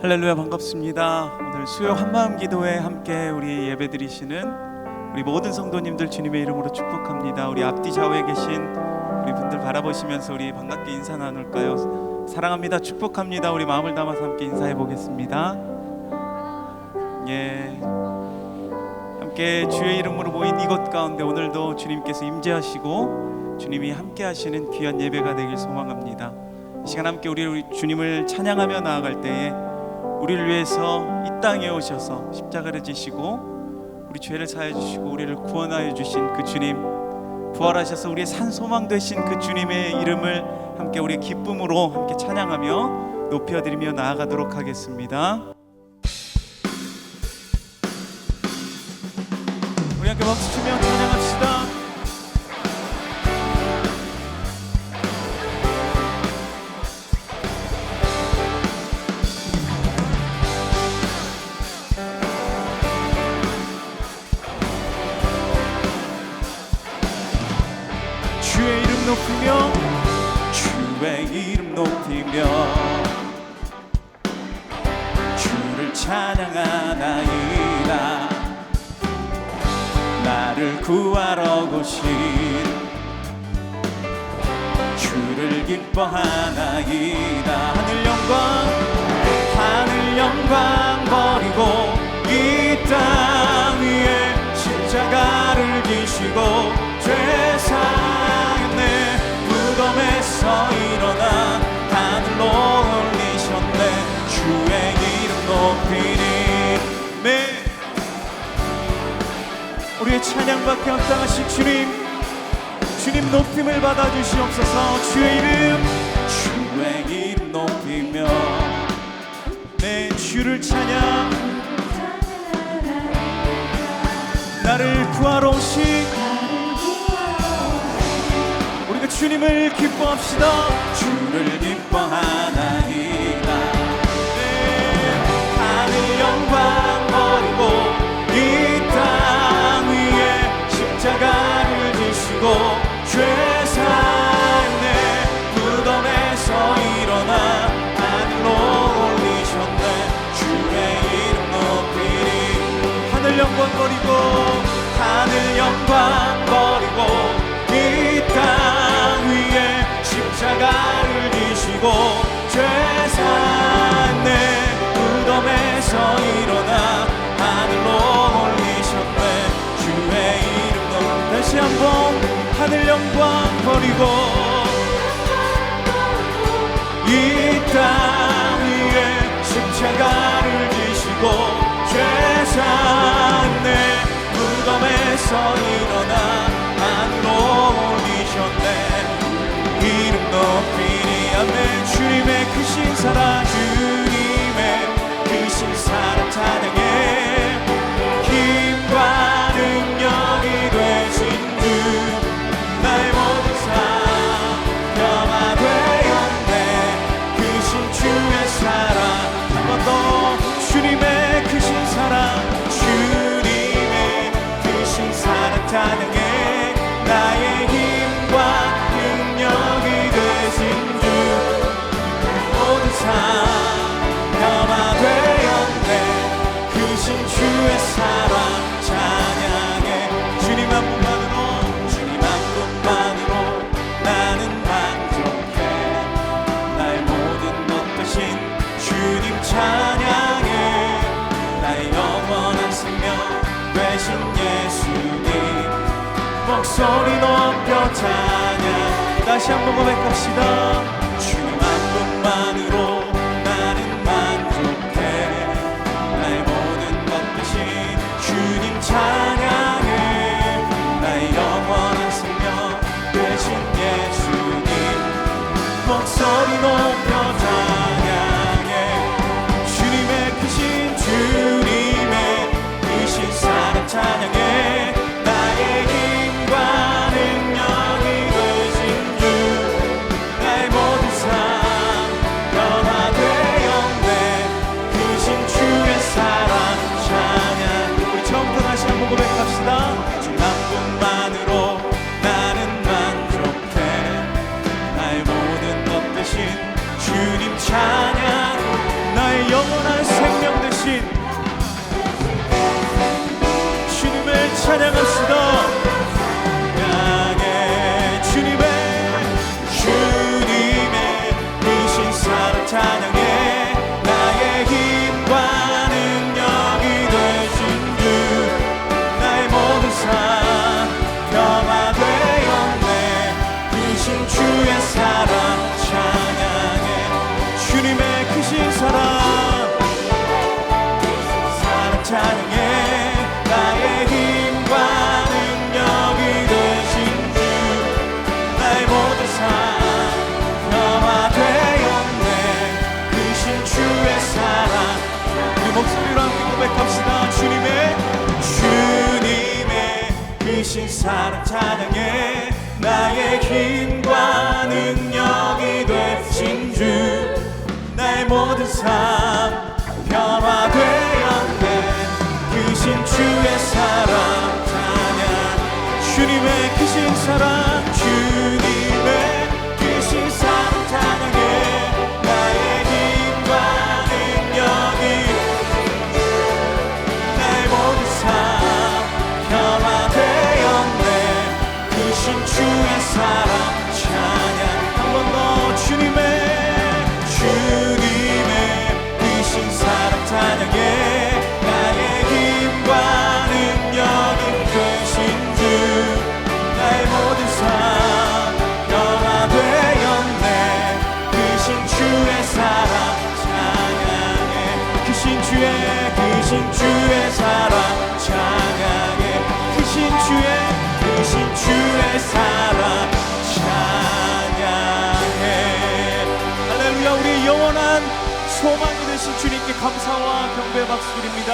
할렐루야, 반갑습니다. 오늘 수요 한마음 기도회 함께 우리 예배 드리시는 우리 모든 성도님들 주님의 이름으로 축복합니다. 우리 앞뒤 좌우에 계신 우리 분들 바라보시면서 우리 반갑게 인사 나눌까요? 사랑합니다, 축복합니다. 우리 마음을 담아서 함께 인사해 보겠습니다. 함께 주의 이름으로 모인 이곳 가운데 오늘도 주님께서 임재하시고 주님이 함께 하시는 귀한 예배가 되길 소망합니다. 이 시간 함께 우리 주님을 찬양하며 나아갈 때에 우리를 위해서 이 땅에 오셔서 십자가를 지시고 우리 죄를 사해 주시고 우리를 구원하여 주신 그 주님, 부활하셔서 우리의 산 소망 되신 그 주님의 이름을 함께 우리의 기쁨으로 함께 찬양하며 높여드리며 나아가도록 하겠습니다. 우리 함께 박수 치며 찬양합시다. 주의 이름 높이며 주의 이름 높이며 주를 찬양하나이다. 나를 구하러 오신 주를 기뻐하나이다. 하늘 영광 버리고 이 땅 위에 십자가를 지시고 죄 사했네. 무덤에서 일어나 하늘로 올리셨네. 주의 이름 높이니 우리의 찬양받게 합당하신 주님 높임을 받아주시옵소서. 주의 이름 높이며 내 주를 찬양. 나를 구하러 오신 우리가 주님을 기뻐합시다. 주를 기뻐하나이다. 하늘 영광 버리고 이 땅 위에 십자가를 지시고 죄 사했네. 무덤에서 일어나 하늘로 올리셨네. 주의 이름 높이니 하늘 영광 버리고 이 땅 위에 십자가를 지시고 죄 사했네. 무덤에서 일어나 하늘로 올리셨네. 주의 이름 높이 다시 한번 하늘 영광 버리고 이 땅 위에 십자가를 지시고 죄 사했네. 무덤에서 일어나 하늘로 올리셨네. 이름 높이니 아멘. 주님의 크신 사랑, 주님의 크신 사랑 찬양해. 힘과 능력이 되신 주 나의 모든 삶 변화되었네. 크신 주의 사랑 한 번 더. 주님의 크신 사랑, 주님의 크신 사랑 찬양해. 나의 힘과 능력이 되신 주 모든 삶 변화되었네. 크신 주의 사랑 찬양해. 주님 한 분만으로 나는 만족해. 나의 모든 것 되신 주님 찬양해. 나의 영원한 생명 되신 예수님 목소리 높여 찬양. 다시 한번 고백합시다. 주님 한 분만으로 나는 만족해. 나의 모든 것 되신 주님 찬양해. 나의 영원한 생명 되신 예수님 목소리 높여 찬양해. 주님의 크신 사랑 찬양해. 나의 힘과 능력이 되신 주 나의 모든 영원한 생명 되신 주님을 찬양합시다. 찬양해 주님의 이신 사랑 찬양해 나의 힘과 능력이 되신 주 나의 모든 삶 변화되었네. 이신 주의 사랑 찬양해 주님의 크신 사랑 찬양해 나의 힘과 능력이 되신 주 나의 모든 삶 변화되었네. 크신 주의 사랑 우리 목소리로 함께 고백합시다. 주님의 크신 사랑 찬양해 나의 힘과 능력이 되신 주 나의 모든 삶 변화되었네. 크신 주의 사랑 찬양 주님의 크신 사랑 주님의 크신 사랑 찬양해 나의 힘과 능력이 나의 모든 삶 변화되었네. 크신 주의 사랑 찬양 한 번 더 주님의 크신 사랑 찬양해 나의 힘과 능력이 되신 주 나의 모든 삶 변화되었네. 크신 주의 사랑 찬양해 크신 주의 사랑 찬양해 크신 주의 사랑 찬양해. 할렐루야. 우리 영원한 소망이 되신 주님께 감사와 경배의 박수 드립니다.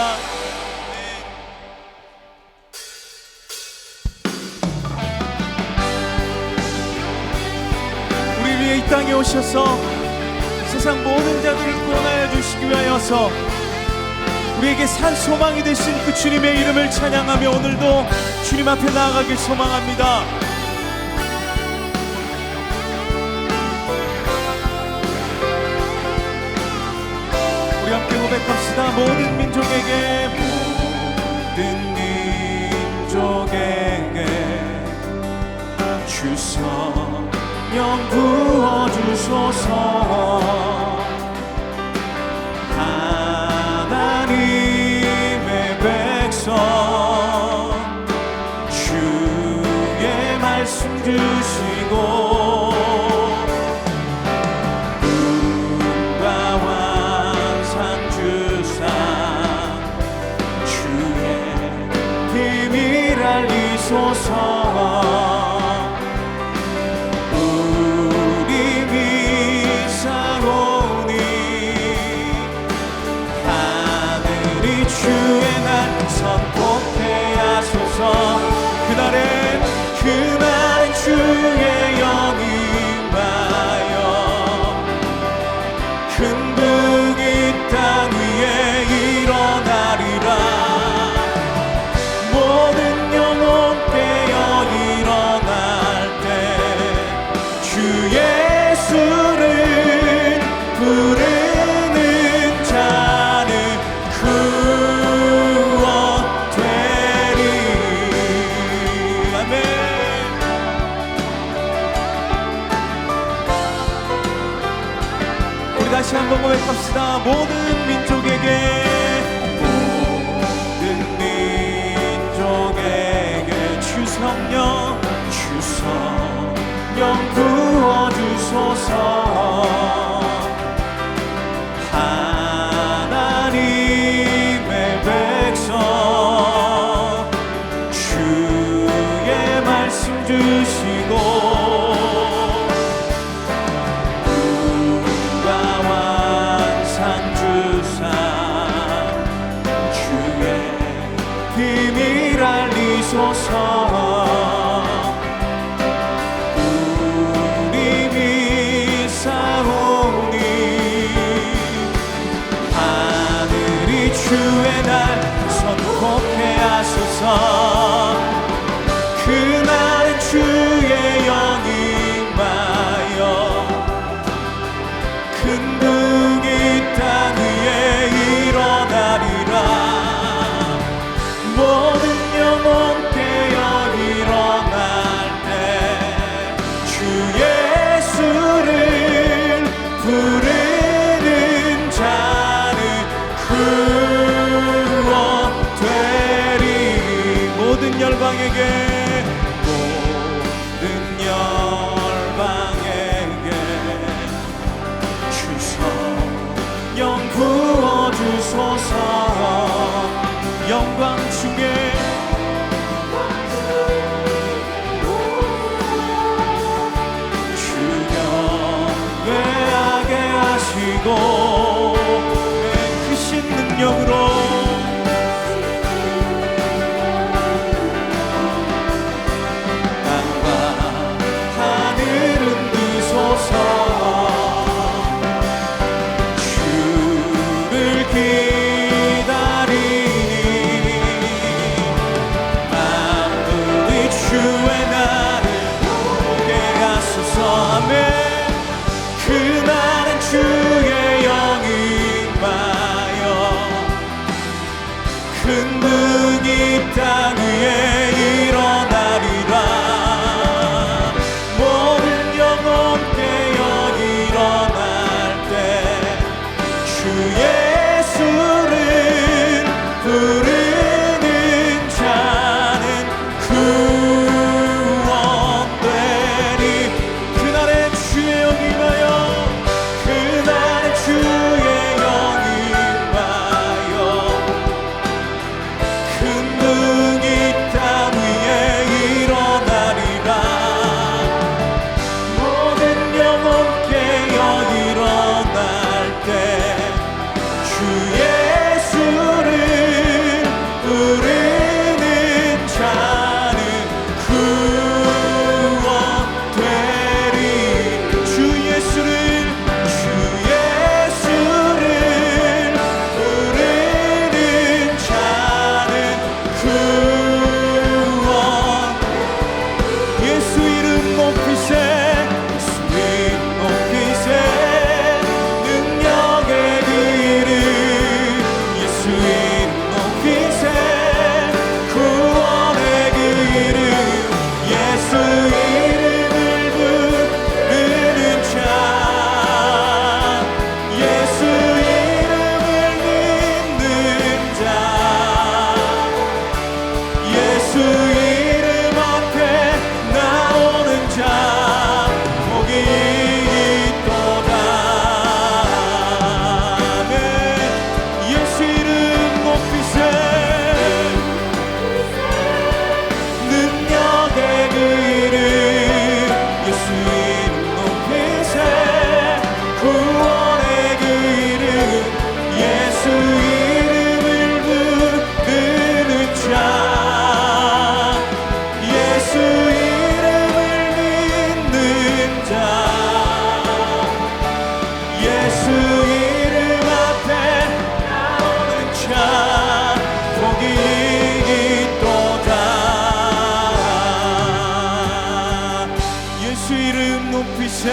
우리 위해 이 땅에 오셔서 세상 모든 자들을 구원하여 주시기 위하여서 우리에게 산 소망이 되신 그 주님의 이름을 찬양하며 오늘도 주님 앞에 나아가길 소망합니다. 우리 함께 고백합시다. 모든 민족에게 주 성령 부어주소서. 하나님의 백성 주의 말씀 주시고 은과 환상 주사 주의 비밀 알리소서. 그날엔 주의 영이 임하여 큰 북이 땅 위에 일어나리라. 모든 영혼 깨어 일어날 때 주 예수를 부르는 자는 다시 한번 고백합시다. 모든 민족에게 주 성령 부어주소서. 하나님의 백성 주의 말씀 주시고 비밀 알리소서. 우리 믿사오니 하늘이 주의 날 선포케 하소서. 그날은 주의 영이 임하여 큰 북이 땅 위에 주소서. 영광 중에 주여 외하게 하시고 크신 능력으로 땅 위에 일어나리라. 모든 영혼 깨어 일어날 때 주 예수를 부르는 자는 구원되리. 그날의 주의 영이 임하여 그날의 주의 영이 임하여 땅 위에 일어나리라. 모든 영혼 깨어 일어날 때 주 예수를 부르는 자는 구원되리. 주 예수를 부르는 자는 예수 이름 높이세. 예수 이름 높이세. 능력의 그 이름. 예수 이름 높이세. 구원의 그 이름. 예수 이름을 부르는 자. 예수 이름을 믿는 자. 예수 이름 앞에 나오는 자 복이 있도다. 예수 이름 높이세. 능력의 그 이름. 예수 이름 높이세. 구원의 그 이름. 예수 이름을 부르는 자. 예수 이름을 믿는 자. 예수 이름 앞에 나오는 자 복이 있도다. 예수 이름 높이세.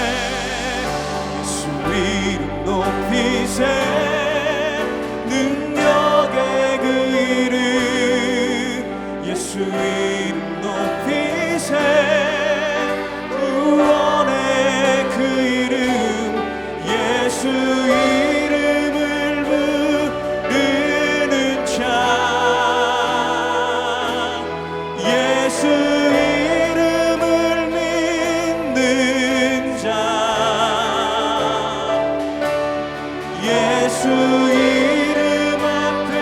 예수 이름 높이세. 능력의 그 이름. 예수 이름 높이세. 구원의 그 이름. 예수 이름을 부르는 자. 예수 이름을 믿는 자. 예수 이름 앞에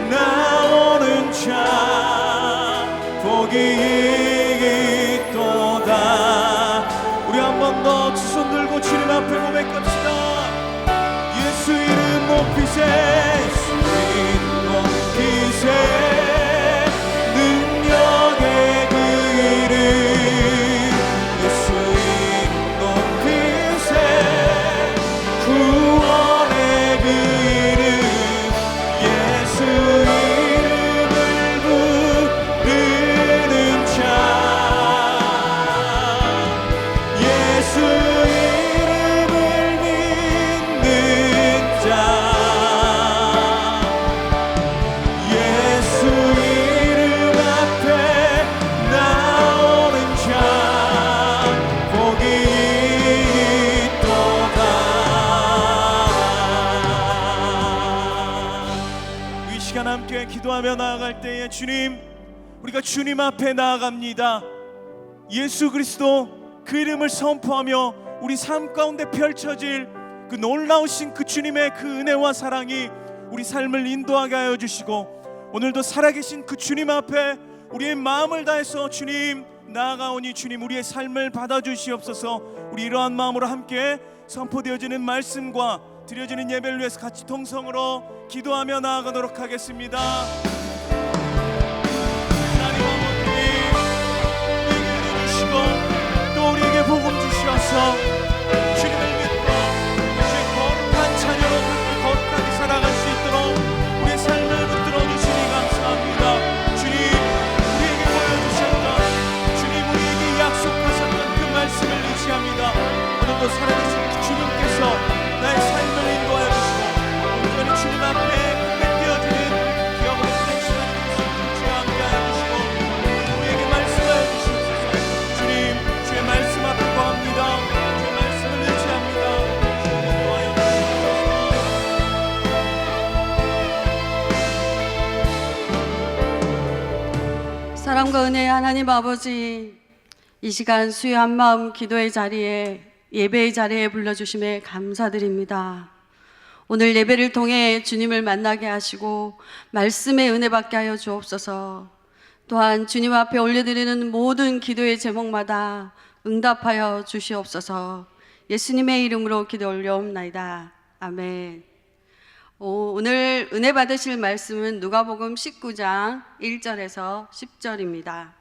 나오는 자 복이 있도다. 우리 한 번 더 두 손 들고 주님 앞에 고백합시다. 예수 이름 높이세. 예수 이름 높이세. 능력의 그 이름. 예수 이름 높이세. 구원의 그 이름. 예수 이름을 부르는 자. 예수 이름을 믿는 자. 예수 이름 앞에 나오는 자 복이 있도다. 이 시간 함께 기도하며 나아갈 때에 주님, 우리가 주님 앞에 나아갑니다. 예수 그리스도 그 이름을 선포하며 우리 삶 가운데 펼쳐질 그 놀라우신 그 주님의 그 은혜와 사랑이 우리 삶을 인도하게 하여 주시고, 오늘도 살아계신 그 주님 앞에 우리의 마음을 다해서 주님 나아가오니 주님 우리의 삶을 받아주시옵소서. 우리 이러한 마음으로 함께 선포되어지는 말씀과 드려지는 예배를 위해서 같이 통성으로 기도하며 나아가도록 하겠습니다. 하나님 아버지, 우리에게 들어주시고 또 우리에게 복음 주시어서 주님을 믿고 주의 거룩한 자녀로 거룩하게 살아갈 수 있도록 우리의 삶을 붙들어 주시니 감사합니다. 주님, 우리에게 보여주셨던, 주님 우리에게 약속하셨던 그 말씀을 의지합니다. 오늘도 살아계신 주님께서 나의 삶을 인도하여 주시고 온전히 주님 앞에 고백되어지는 기억으로 된 시간이 될 수 있는 주와 함께하여 주시고 우리에게 말씀하여 주시옵소서. 주님, 주의 말씀 앞에 구합니다. 주의 말씀을 의지합니다. 주님 인도하여 주시옵소서. 사랑과 은혜의 하나님 아버지, 이 시간 수요 한마음 기도의 자리에, 예배의 자리에 불러주심에 감사드립니다. 오늘 예배를 통해 주님을 만나게 하시고 말씀의 은혜 받게 하여 주옵소서. 또한 주님 앞에 올려드리는 모든 기도의 제목마다 응답하여 주시옵소서. 예수님의 이름으로 기도 올려옵나이다. 아멘. 오늘 은혜 받으실 말씀은 누가복음 19장 1절에서 10절입니다.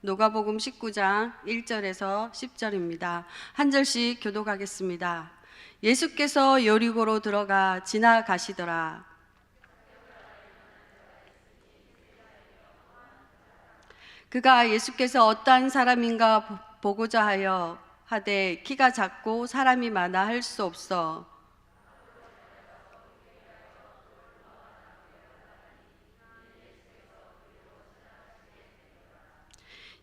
누가복음 19장 1절에서 10절입니다. 한 절씩 교독하겠습니다. 예수께서 여리고로 들어가 지나가시더라. 그가 예수께서 어떠한 사람인가 보고자 하여 하되 키가 작고 사람이 많아 할 수 없어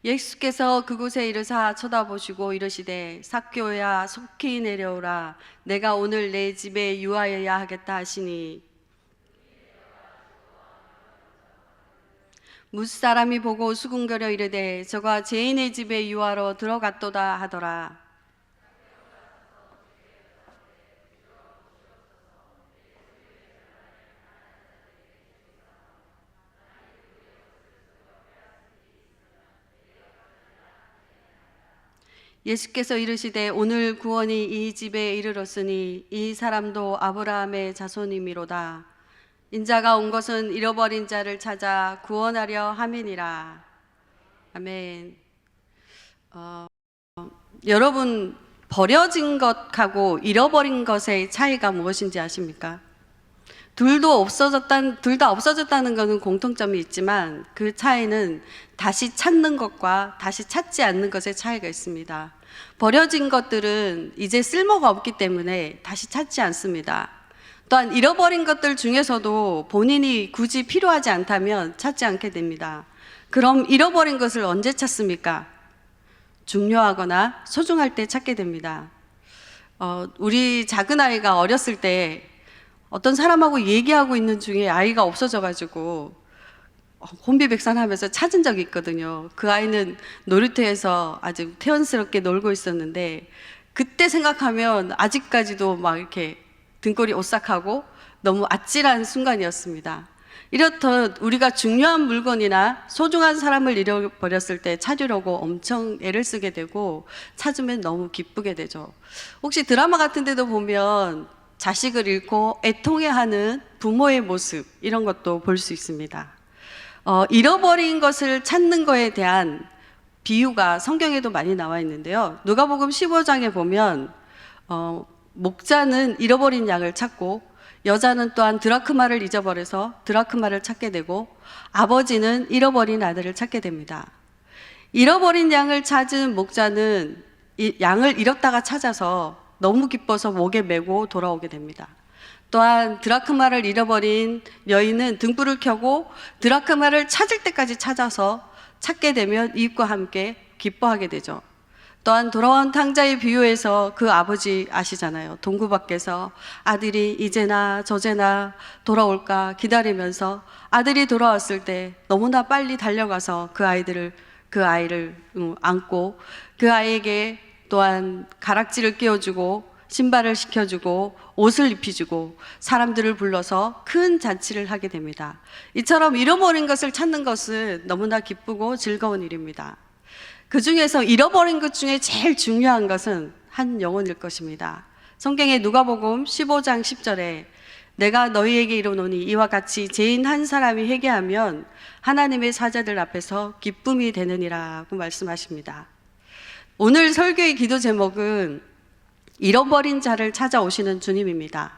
예수께서 그곳에 이르사 쳐다보시고 이르시되 삭개오야 속히 내려오라. 내가 오늘 내 집에 유하여야 하겠다 하시니 무사람이 보고 수군거려 이르되 저가 죄인의 집에 유하러 들어갔도다 하더라. 예수께서 이르시되 오늘 구원이 이 집에 이르렀으니 이 사람도 아브라함의 자손이미로다. 인자가 온 것은 잃어버린 자를 찾아 구원하려 함이니라. 아멘. 여러분, 버려진 것하고 잃어버린 것의 차이가 무엇인지 아십니까? 둘 다 없어졌다는 것은 공통점이 있지만 그 차이는 다시 찾는 것과 다시 찾지 않는 것의 차이가 있습니다. 버려진 것들은 이제 쓸모가 없기 때문에 다시 찾지 않습니다. 또한 잃어버린 것들 중에서도 본인이 굳이 필요하지 않다면 찾지 않게 됩니다. 그럼 잃어버린 것을 언제 찾습니까? 중요하거나 소중할 때 찾게 됩니다. 우리 작은 아이가 어렸을 때 어떤 사람하고 얘기하고 있는 중에 아이가 없어져가지고 혼비백산하면서 찾은 적이 있거든요. 그 아이는 놀이터에서 아주 태연스럽게 놀고 있었는데 그때 생각하면 아직까지도 막 이렇게 등골이 오싹하고 너무 아찔한 순간이었습니다. 이렇듯 우리가 중요한 물건이나 소중한 사람을 잃어버렸을 때 찾으려고 엄청 애를 쓰게 되고 찾으면 너무 기쁘게 되죠. 혹시 드라마 같은 데도 보면 자식을 잃고 애통해하는 부모의 모습, 이런 것도 볼 수 있습니다. 잃어버린 것을 찾는 거에 대한 비유가 성경에도 많이 나와 있는데요. 누가복음 15장에 보면 목자는 잃어버린 양을 찾고 여자는 또한 드라크마를 잊어버려서 드라크마를 찾게 되고 아버지는 잃어버린 아들을 찾게 됩니다. 잃어버린 양을 찾은 목자는 이 양을 잃었다가 찾아서 너무 기뻐서 목에 메고 돌아오게 됩니다. 또한 드라크마를 잃어버린 여인은 등불을 켜고 드라크마를 찾을 때까지 찾아서 찾게 되면 이웃과 함께 기뻐하게 되죠. 또한 돌아온 탕자의 비유에서 그 아버지 아시잖아요. 동구 밖에서 아들이 이제나 저제나 돌아올까 기다리면서 아들이 돌아왔을 때 너무나 빨리 달려가서 그 아이를 안고 그 아이에게 또한 가락지를 끼워주고 신발을 시켜주고 옷을 입혀주고 사람들을 불러서 큰 잔치를 하게 됩니다. 이처럼 잃어버린 것을 찾는 것은 너무나 기쁘고 즐거운 일입니다. 그 중에서 잃어버린 것 중에 제일 중요한 것은 한 영혼일 것입니다. 성경의 누가복음 15장 10절에 내가 너희에게 이르노니 이와 같이 죄인 한 사람이 회개하면 하나님의 사자들 앞에서 기쁨이 되느니라고 말씀하십니다. 오늘 설교의 기도 제목은 잃어버린 자를 찾아오시는 주님입니다.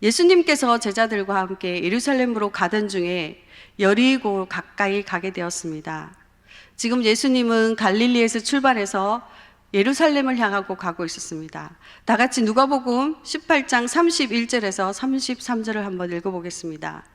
예수님께서 제자들과 함께 예루살렘으로 가던 중에 여리고 가까이 가게 되었습니다. 지금 예수님은 갈릴리에서 출발해서 예루살렘을 향하고 가고 있었습니다. 다 같이 누가복음 18장 31절에서 33절을 한번 읽어보겠습니다.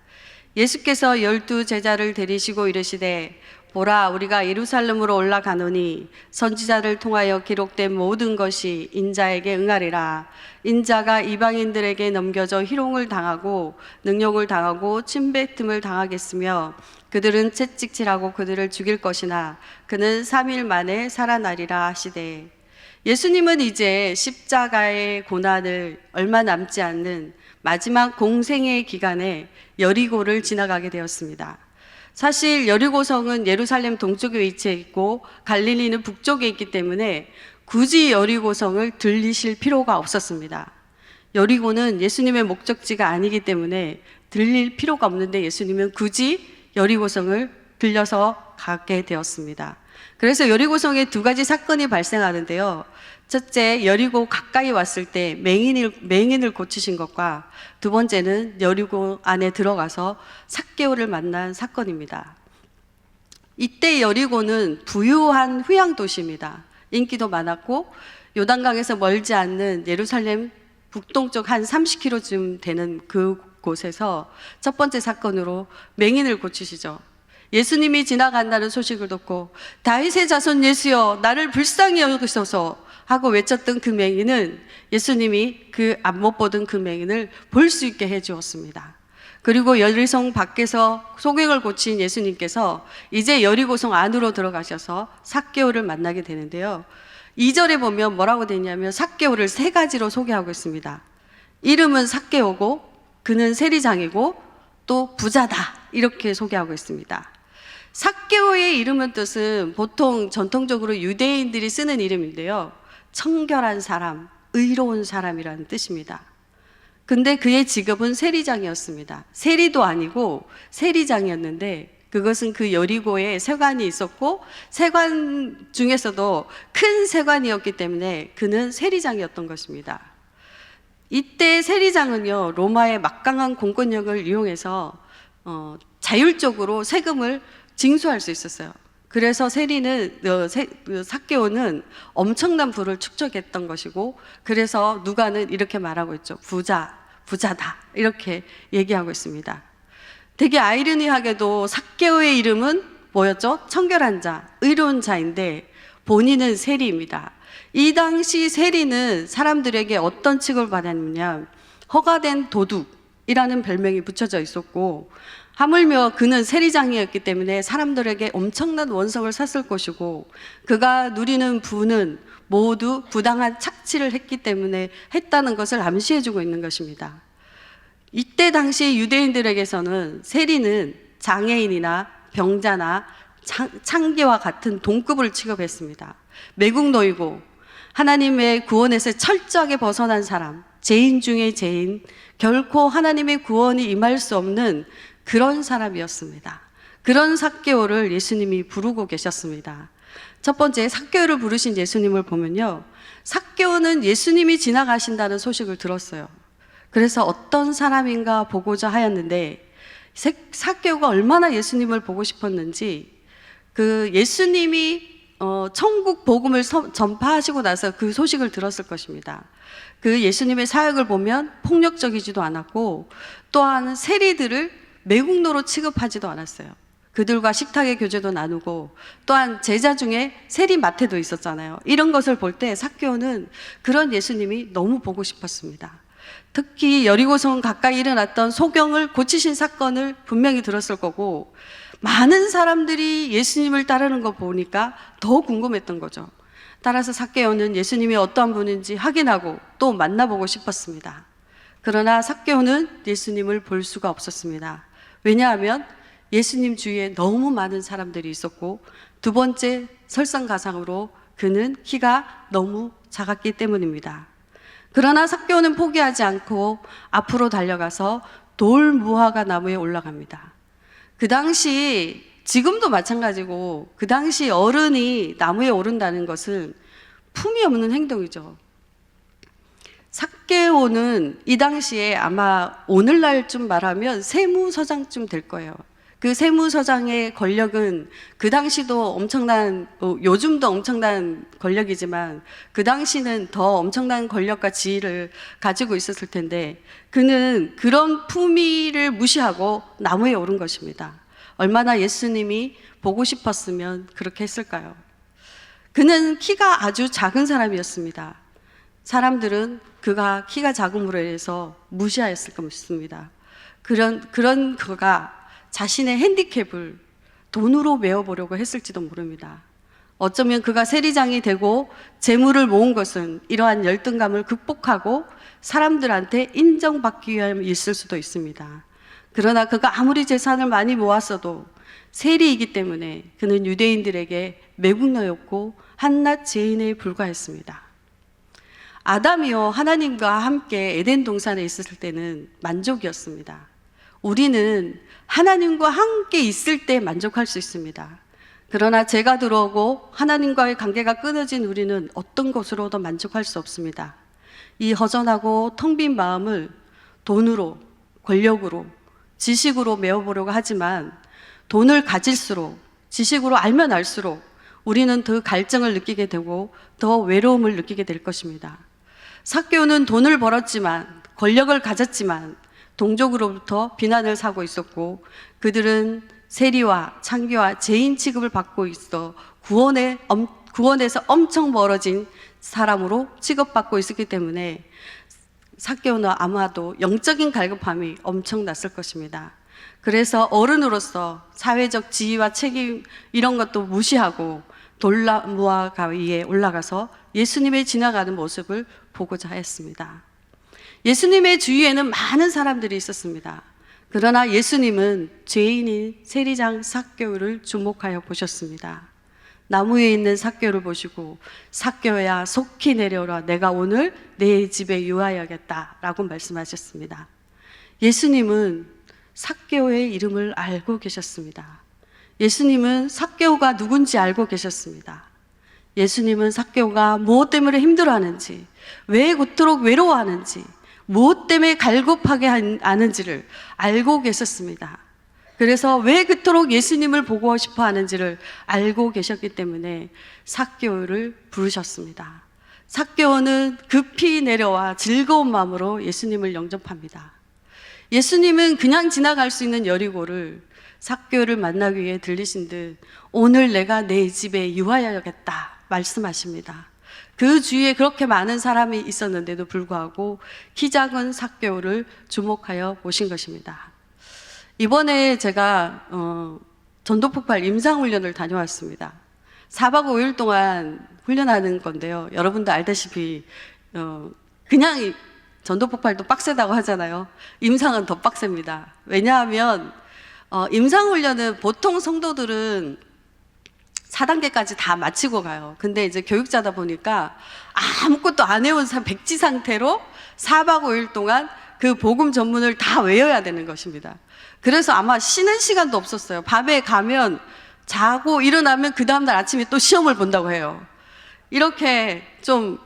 예수께서 12 제자를 데리시고 이르시되 보라 우리가 예루살렘으로 올라가노니 선지자를 통하여 기록된 모든 것이 인자에게 응하리라. 인자가 이방인들에게 넘겨져 희롱을 당하고 능욕을 당하고 침뱉음을 당하겠으며 그들은 채찍질하고 그들을 죽일 것이나 그는 3일 만에 살아나리라 하시되 예수님은 이제 십자가의 고난을 얼마 남지 않는 마지막 공생의 기간에 여리고를 지나가게 되었습니다. 사실 여리고성은 예루살렘 동쪽에 위치해 있고 갈릴리는 북쪽에 있기 때문에 굳이 여리고성을 들리실 필요가 없었습니다. 여리고는 예수님의 목적지가 아니기 때문에 들릴 필요가 없는데 예수님은 굳이 여리고성을 들려서 가게 되었습니다. 그래서 여리고성에 두 가지 사건이 발생하는데요. 첫째, 여리고 가까이 왔을 때 맹인을 고치신 것과 두 번째는 여리고 안에 들어가서 삭개오를 만난 사건입니다. 이때 여리고는 부유한 휴양 도시입니다. 인기도 많았고 요단강에서 멀지 않는 예루살렘 북동쪽 한 30km쯤 되는 그곳에서 첫 번째 사건으로 맹인을 고치시죠. 예수님이 지나간다는 소식을 듣고 다윗의 자손 예수여 나를 불쌍히 여기소서 하고 외쳤던 그 맹인은 예수님이 그 앞 못 보던 그 맹인을 볼 수 있게 해 주었습니다. 그리고 여리성 밖에서 소경을 고친 예수님께서 이제 여리고성 안으로 들어가셔서 삭개오를 만나게 되는데요. 2절에 보면 뭐라고 되냐면 삭개오를 세 가지로 소개하고 있습니다. 이름은 삭개오고 그는 세리장이고 또 부자다 이렇게 소개하고 있습니다. 삭개오의 이름은 뜻은 보통 전통적으로 유대인들이 쓰는 이름인데요. 청결한 사람, 의로운 사람이라는 뜻입니다. 근데 그의 직업은 세리장이었습니다. 세리도 아니고 세리장이었는데 그것은 그 여리고에 세관이 있었고 세관 중에서도 큰 세관이었기 때문에 그는 세리장이었던 것입니다. 이때 세리장은요 로마의 막강한 공권력을 이용해서 자율적으로 세금을 징수할 수 있었어요. 그래서 삭개오는 엄청난 부를 축적했던 것이고 그래서 누가는 이렇게 말하고 있죠. 부자다 이렇게 얘기하고 있습니다. 되게 아이러니하게도 삭개오의 이름은 뭐였죠? 청결한 자, 의로운 자인데 본인은 세리입니다. 이 당시 세리는 사람들에게 어떤 취급을 받았느냐 허가된 도둑이라는 별명이 붙여져 있었고 하물며 그는 세리장이었기 때문에 사람들에게 엄청난 원성을 샀을 것이고 그가 누리는 부는 모두 부당한 착취를 했기 때문에 했다는 것을 암시해주고 있는 것입니다. 이때 당시 유대인들에게서는 세리는 장애인이나 병자나 창기와 같은 동급을 취급했습니다. 매국노이고 하나님의 구원에서 철저하게 벗어난 사람, 죄인 중에 죄인, 결코 하나님의 구원이 임할 수 없는 그런 사람이었습니다. 그런 삭개오를 예수님이 부르고 계셨습니다. 첫 번째 삭개오를 부르신 예수님을 보면요. 삭개오는 예수님이 지나가신다는 소식을 들었어요. 그래서 어떤 사람인가 보고자 하였는데 삭개오가 얼마나 예수님을 보고 싶었는지 그 예수님이 천국 복음을 전파하시고 나서 그 소식을 들었을 것입니다. 그 예수님의 사역을 보면 폭력적이지도 않았고 또한 세리들을 매국노로 취급하지도 않았어요. 그들과 식탁의 교제도 나누고 또한 제자 중에 세리 마태도 있었잖아요. 이런 것을 볼 때 삭개오는 그런 예수님이 너무 보고 싶었습니다. 특히 여리고성 가까이 일어났던 소경을 고치신 사건을 분명히 들었을 거고 많은 사람들이 예수님을 따르는 거 보니까 더 궁금했던 거죠. 따라서 삭개오는 예수님이 어떠한 분인지 확인하고 또 만나보고 싶었습니다. 그러나 삭개오는 예수님을 볼 수가 없었습니다. 왜냐하면 예수님 주위에 너무 많은 사람들이 있었고, 두 번째 설상가상으로 그는 키가 너무 작았기 때문입니다. 그러나 삭개오는 포기하지 않고 앞으로 달려가서 돌무화과 나무에 올라갑니다. 그 당시, 지금도 마찬가지고, 그 당시 어른이 나무에 오른다는 것은 품이 없는 행동이죠. 삭개오는 이 당시에 아마 오늘날쯤 말하면 세무서장쯤 될 거예요. 그 세무서장의 권력은 그 당시도 엄청난, 요즘도 엄청난 권력이지만 그 당시는 더 엄청난 권력과 지위를 가지고 있었을 텐데, 그는 그런 품위를 무시하고 나무에 오른 것입니다. 얼마나 예수님이 보고 싶었으면 그렇게 했을까요? 그는 키가 아주 작은 사람이었습니다. 사람들은 그가 키가 작음으로 인해서 무시하였을 것입니다. 그런 그가 자신의 핸디캡을 돈으로 메워보려고 했을지도 모릅니다. 어쩌면 그가 세리장이 되고 재물을 모은 것은 이러한 열등감을 극복하고 사람들한테 인정받기 위함이었을 수도 있습니다. 그러나 그가 아무리 재산을 많이 모았어도 세리이기 때문에 그는 유대인들에게 매국노였고 한낱 죄인에 불과했습니다. 아담이요, 하나님과 함께 에덴 동산에 있었을 때는 만족이었습니다. 우리는 하나님과 함께 있을 때 만족할 수 있습니다. 그러나 죄가 들어오고 하나님과의 관계가 끊어진 우리는 어떤 것으로도 만족할 수 없습니다. 이 허전하고 텅 빈 마음을 돈으로, 권력으로, 지식으로 메워보려고 하지만 돈을 가질수록, 지식으로 알면 알수록 우리는 더 갈증을 느끼게 되고 더 외로움을 느끼게 될 것입니다. 삭개오는 돈을 벌었지만, 권력을 가졌지만 동족으로부터 비난을 사고 있었고, 그들은 세리와 창기와 죄인 취급을 받고 있어 구원에서 엄청 멀어진 사람으로 취급받고 있었기 때문에 삭개오는 아마도 영적인 갈급함이 엄청났을 것입니다. 그래서 어른으로서 사회적 지위와 책임 이런 것도 무시하고 돌무화과 위에 올라가서 예수님의 지나가는 모습을 보고자 했습니다. 예수님의 주위에는 많은 사람들이 있었습니다. 그러나 예수님은 죄인인 세리장 삭개오를 주목하여 보셨습니다. 나무 위에 있는 삭개오를 보시고 삭개오야 속히 내려오라, 내가 오늘 내 집에 유하여야겠다 라고 말씀하셨습니다. 예수님은 삭개오의 이름을 알고 계셨습니다. 예수님은 삭개오가 누군지 알고 계셨습니다. 예수님은 삭개오가 무엇 때문에 힘들어하는지, 왜 그토록 외로워하는지, 무엇 때문에 갈급하게 하는지를 알고 계셨습니다. 그래서 왜 그토록 예수님을 보고 싶어 하는지를 알고 계셨기 때문에 삭개오를 부르셨습니다. 삭개오는 급히 내려와 즐거운 마음으로 예수님을 영접합니다. 예수님은 그냥 지나갈 수 있는 여리고를 삭개오를 만나기 위해 들리신 듯 오늘 내가 내 집에 유하여야겠다 말씀하십니다. 그 주위에 그렇게 많은 사람이 있었는데도 불구하고 키 작은 삭개오를 주목하여 보신 것입니다. 이번에 제가 전도폭발 임상훈련을 다녀왔습니다. 4박 5일 동안 훈련하는 건데요. 여러분도 알다시피 그냥 전도폭발도 빡세다고 하잖아요. 임상은 더 빡셉니다. 왜냐하면 임상훈련은 보통 성도들은 4단계까지 다 마치고 가요. 근데 이제 교육자다 보니까 아무것도 안 해온 백지 상태로 4박 5일 동안 그 복음 전문을 다 외워야 되는 것입니다. 그래서 아마 쉬는 시간도 없었어요. 밤에 가면 자고 일어나면 그 다음날 아침에 또 시험을 본다고 해요. 이렇게 좀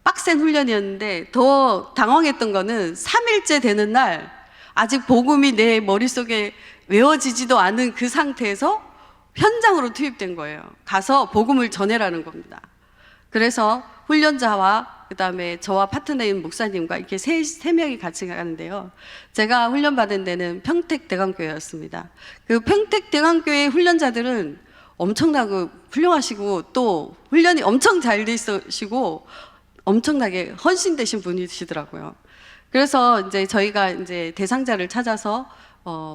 빡센 훈련이었는데 더 당황했던 거는 3일째 되는 날 아직 복음이 내 머릿속에 외워지지도 않은 그 상태에서 현장으로 투입된 거예요. 가서 복음을 전해라는 겁니다. 그래서 훈련자와 그 다음에 저와 파트너인 목사님과 이렇게 세 명이 같이 가는데요. 제가 훈련받은 데는 평택대강교회였습니다. 그 평택대강교회 훈련자들은 엄청나고 훌륭하시고 또 훈련이 엄청 잘 돼 있으시고 엄청나게 헌신되신 분이시더라고요. 그래서 이제 저희가 이제 대상자를 찾아서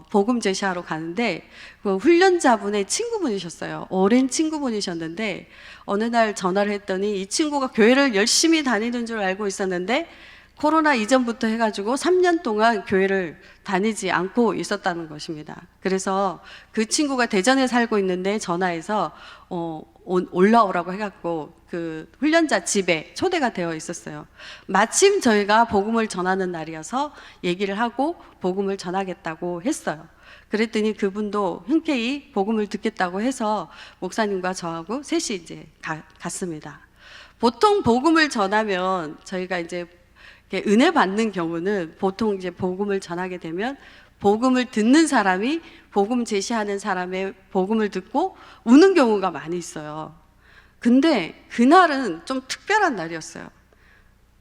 복음 제시하러 가는데 그 훈련자분의 친구분이셨어요. 오랜 친구분이셨는데 어느 날 전화를 했더니 이 친구가 교회를 열심히 다니는 줄 알고 있었는데 코로나 이전부터 해가지고 3년 동안 교회를 다니지 않고 있었다는 것입니다. 그래서 그 친구가 대전에 살고 있는데 전화해서 올라오라고 해갖고 그 훈련자 집에 초대가 되어 있었어요. 마침 저희가 복음을 전하는 날이어서 얘기를 하고 복음을 전하겠다고 했어요. 그랬더니 그분도 흔쾌히 복음을 듣겠다고 해서 목사님과 저하고 셋이 이제 갔습니다. 보통 복음을 전하면 저희가 이제 은혜 받는 경우는 보통 이제 복음을 전하게 되면 복음을 듣는 사람이 복음 제시하는 사람의 복음을 듣고 우는 경우가 많이 있어요. 근데 그날은 좀 특별한 날이었어요.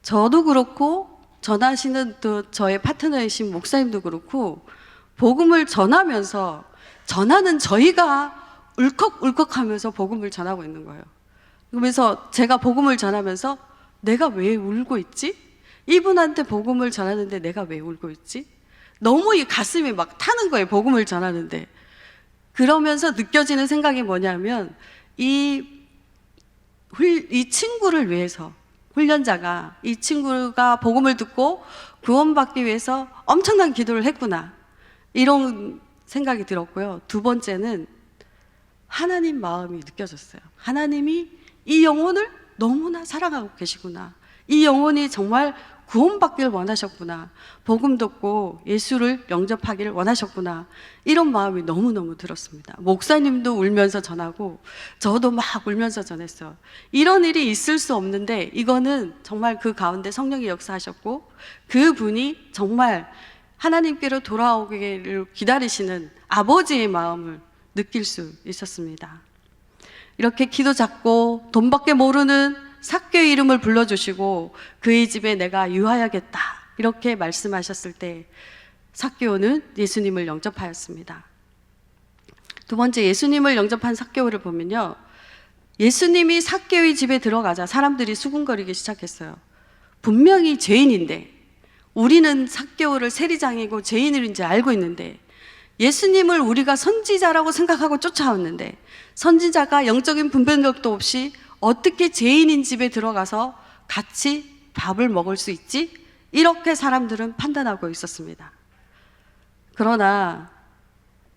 저도 그렇고 전하시는 또 저의 파트너이신 목사님도 그렇고 복음을 전하면서 전하는 저희가 울컥울컥하면서 복음을 전하고 있는 거예요. 그러면서 제가 복음을 전하면서 내가 왜 울고 있지? 이분한테 복음을 전하는데 내가 왜 울고 있지? 너무 이 가슴이 막 타는 거예요. 복음을 전하는데. 그러면서 느껴지는 생각이 뭐냐면 이 친구를 위해서 훈련자가 이 친구가 복음을 듣고 구원받기 위해서 엄청난 기도를 했구나. 이런 생각이 들었고요. 두 번째는 하나님 마음이 느껴졌어요. 하나님이 이 영혼을 너무나 사랑하고 계시구나. 이 영혼이 정말 구원받기를 원하셨구나. 복음 듣고 예수를 영접하기를 원하셨구나. 이런 마음이 너무너무 들었습니다. 목사님도 울면서 전하고 저도 막 울면서 전했어요. 이런 일이 있을 수 없는데 이거는 정말 그 가운데 성령이 역사하셨고 그분이 정말 하나님께로 돌아오기를 기다리시는 아버지의 마음을 느낄 수 있었습니다. 이렇게 키도 작고 돈밖에 모르는 삭개의 이름을 불러주시고 그의 집에 내가 유하여야겠다 이렇게 말씀하셨을 때 삭개오는 예수님을 영접하였습니다. 두 번째, 예수님을 영접한 삭개오를 보면요, 예수님이 삭개오의 집에 들어가자 사람들이 수군거리기 시작했어요. 분명히 죄인인데, 우리는 삭개오를 세리장이고 죄인인지 알고 있는데 예수님을 우리가 선지자라고 생각하고 쫓아왔는데 선지자가 영적인 분별력도 없이 어떻게 죄인인 집에 들어가서 같이 밥을 먹을 수 있지? 이렇게 사람들은 판단하고 있었습니다. 그러나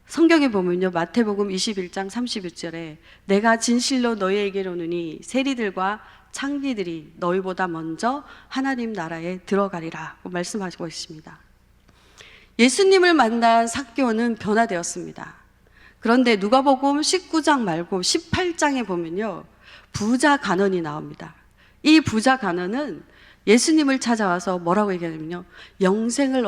성경에 보면요, 마태복음 21장 31절에 내가 진실로 너희에게 이르노니 세리들과 창기들이 너희보다 먼저 하나님 나라에 들어가리라고 말씀하시고 있습니다. 예수님을 만난 삭개오는 변화되었습니다. 그런데 누가복음 19장 말고 18장에 보면요, 부자 간원이 나옵니다. 이 부자 간원은 예수님을 찾아와서 뭐라고 얘기하냐면요, 영생을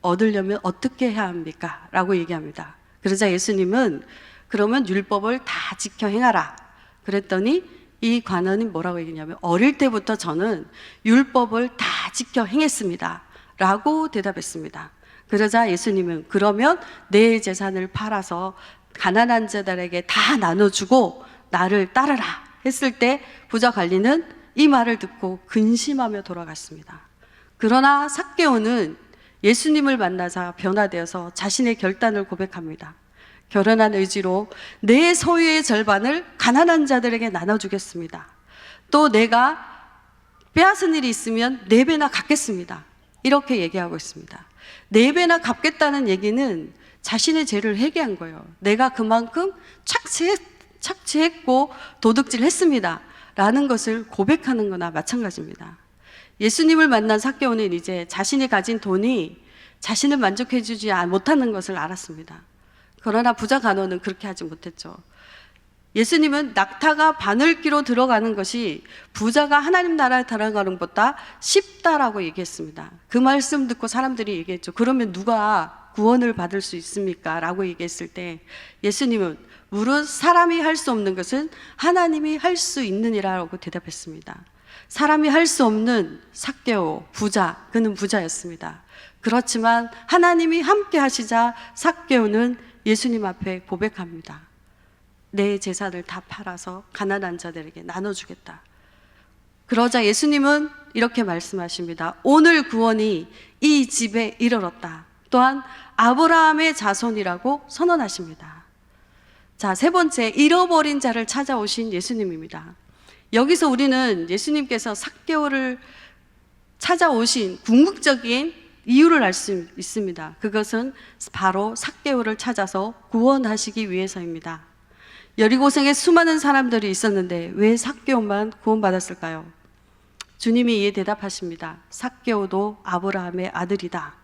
얻으려면 어떻게 해야 합니까? 라고 얘기합니다. 그러자 예수님은 그러면 율법을 다 지켜 행하라. 그랬더니 이 관원이 뭐라고 얘기냐면 어릴 때부터 저는 율법을 다 지켜 행했습니다. 라고 대답했습니다. 그러자 예수님은 그러면 내 재산을 팔아서 가난한 자들에게 다 나눠주고 나를 따르라 했을 때 부자 관리는 이 말을 듣고 근심하며 돌아갔습니다. 그러나 삭개오는 예수님을 만나자 변화되어서 자신의 결단을 고백합니다. 결연한 의지로 내 소유의 절반을 가난한 자들에게 나눠주겠습니다. 또 내가 빼앗은 일이 있으면 4배나 갚겠습니다. 이렇게 얘기하고 있습니다. 4배나 갚겠다는 얘기는 자신의 죄를 회개한 거예요. 내가 그만큼 착취했고 도둑질 했습니다. 라는 것을 고백하는 거나 마찬가지입니다. 예수님을 만난 삭개오는 이제 자신이 가진 돈이 자신을 만족해주지 못하는 것을 알았습니다. 그러나 부자 간원은 그렇게 하지 못했죠. 예수님은 낙타가 바늘기로 들어가는 것이 부자가 하나님 나라에 들어가는 것보다 쉽다라고 얘기했습니다. 그 말씀 듣고 사람들이 얘기했죠. 그러면 누가 구원을 받을 수 있습니까? 라고 얘기했을 때 예수님은 무릇 사람이 할 수 없는 것은 하나님이 할 수 있느니라고 대답했습니다. 사람이 할 수 없는 삭개오 부자, 그는 부자였습니다. 그렇지만 하나님이 함께 하시자 삭개오는 예수님 앞에 고백합니다. 내 재산을 다 팔아서 가난한 자들에게 나눠주겠다. 그러자 예수님은 이렇게 말씀하십니다. 오늘 구원이 이 집에 이르렀다. 또한 아브라함의 자손이라고 선언하십니다. 자, 세 번째, 잃어버린 자를 찾아오신 예수님입니다. 여기서 우리는 예수님께서 삭개오를 찾아오신 궁극적인 이유를 알 수 있습니다. 그것은 바로 삭개오를 찾아서 구원하시기 위해서입니다. 여리고성에 수많은 사람들이 있었는데 왜 삭개오만 구원받았을까요? 주님이 이에 대답하십니다. 삭개오도 아브라함의 아들이다.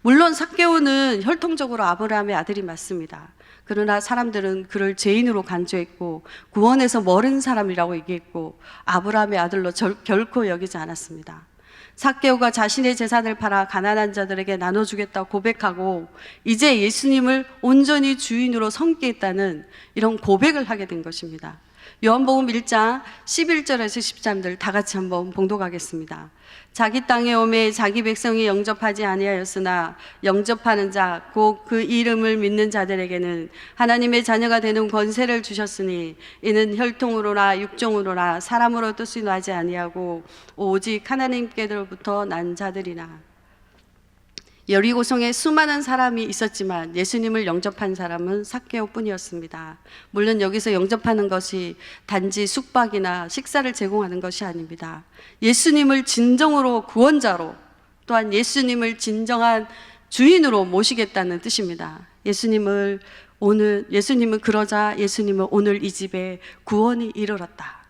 물론 삭개오는 혈통적으로 아브라함의 아들이 맞습니다. 그러나 사람들은 그를 죄인으로 간주했고 구원에서 멀은 사람이라고 얘기했고 아브라함의 아들로 결코 여기지 않았습니다. 삭개오가 자신의 재산을 팔아 가난한 자들에게 나눠주겠다고 고백하고 이제 예수님을 온전히 주인으로 섬기겠다는 이런 고백을 하게 된 것입니다. 요한복음 1장 11절에서 13절 다 같이 한번 봉독하겠습니다. 자기 땅에 오매 자기 백성이 영접하지 아니하였으나 영접하는 자 곧 그 이름을 믿는 자들에게는 하나님의 자녀가 되는 권세를 주셨으니 이는 혈통으로나 육종으로나 사람으로 뜻이 나지 아니하고 오직 하나님께로부터 난 자들이나. 여리고성에 수많은 사람이 있었지만 예수님을 영접한 사람은 삭개오뿐이었습니다. 물론 여기서 영접하는 것이 단지 숙박이나 식사를 제공하는 것이 아닙니다. 예수님을 진정으로 구원자로 또한 예수님을 진정한 주인으로 모시겠다는 뜻입니다. 예수님은 그러자 예수님은 오늘 이 집에 구원이 이르렀다.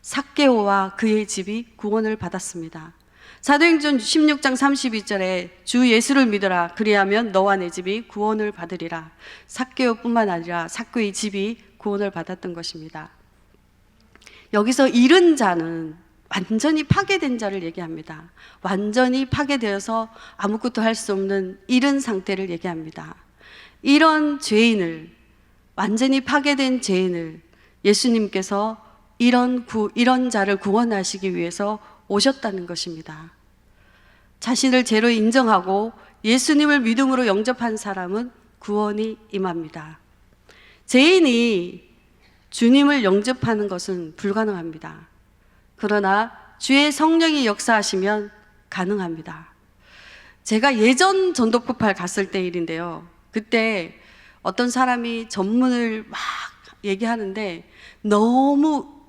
삭개오와 그의 집이 구원을 받았습니다. 사도행전 16장 32절에 주 예수를 믿어라 그리하면 너와 내 집이 구원을 받으리라. 삭개오뿐만 아니라 삭개오의 집이 구원을 받았던 것입니다. 여기서 잃은 자는 완전히 파괴된 자를 얘기합니다. 완전히 파괴되어서 아무것도 할 수 없는 잃은 상태를 얘기합니다. 이런 죄인을, 완전히 파괴된 죄인을 예수님께서 이런 자를 구원하시기 위해서 오셨다는 것입니다. 자신을 죄로 인정하고 예수님을 믿음으로 영접한 사람은 구원이 임합니다. 죄인이 주님을 영접하는 것은 불가능합니다. 그러나 주의 성령이 역사하시면 가능합니다. 제가 예전 전도급할 갔을 때 일인데요. 그때 어떤 사람이 전문을 막 얘기하는데 너무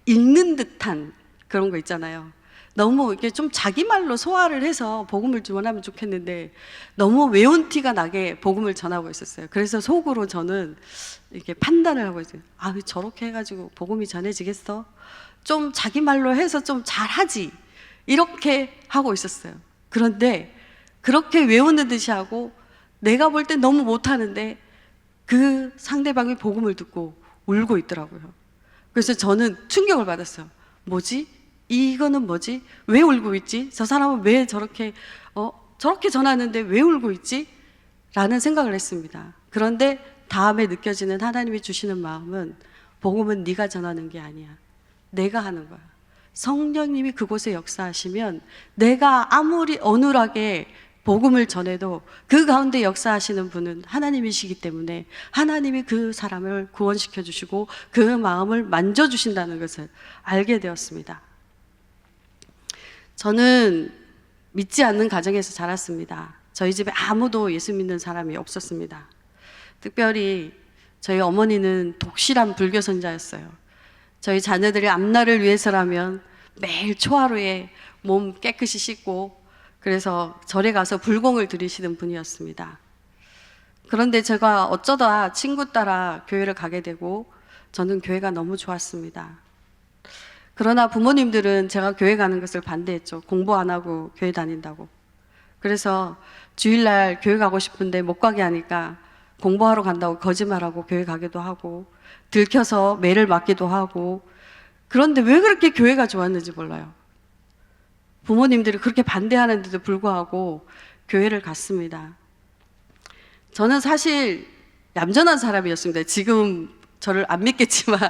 읽는 듯한 그런 거 있잖아요. 너무 이렇게 좀 자기 말로 소화를 해서 복음을 전하면 좋겠는데 너무 외운 티가 나게 복음을 전하고 있었어요. 그래서 속으로 저는 이렇게 판단을 하고 있어요. 아, 왜 저렇게 해가지고 복음이 전해지겠어? 좀 자기 말로 해서 좀 잘하지. 이렇게 하고 있었어요. 그런데 그렇게 외우는 듯이 하고 내가 볼 땐 너무 못하는데 그 상대방이 복음을 듣고 울고 있더라고요. 그래서 저는 충격을 받았어요. 뭐지? 이거는 뭐지? 왜 울고 있지? 저 사람은 왜 저렇게 전하는데 왜 울고 있지? 라는 생각을 했습니다. 그런데 다음에 느껴지는 하나님이 주시는 마음은 복음은 네가 전하는 게 아니야. 내가 하는 거야. 성령님이 그곳에 역사하시면 내가 아무리 어눌하게 복음을 전해도 그 가운데 역사하시는 분은 하나님이시기 때문에 하나님이 그 사람을 구원시켜 주시고 그 마음을 만져주신다는 것을 알게 되었습니다. 저는 믿지 않는 가정에서 자랐습니다. 저희 집에 아무도 예수 믿는 사람이 없었습니다. 특별히 저희 어머니는 독실한 불교 선자였어요. 저희 자녀들의 앞날을 위해서라면 매일 초하루에 몸 깨끗이 씻고 그래서 절에 가서 불공을 드리시는 분이었습니다. 그런데 제가 어쩌다 친구 따라 교회를 가게 되고 저는 교회가 너무 좋았습니다. 그러나 부모님들은 제가 교회 가는 것을 반대했죠. 공부 안 하고 교회 다닌다고. 그래서 주일날 교회 가고 싶은데 못 가게 하니까 공부하러 간다고 거짓말하고 교회 가기도 하고 들켜서 매를 맞기도 하고. 그런데 왜 그렇게 교회가 좋았는지 몰라요. 부모님들이 그렇게 반대하는데도 불구하고 교회를 갔습니다. 저는 사실 얌전한 사람이었습니다. 지금 저를 안 믿겠지만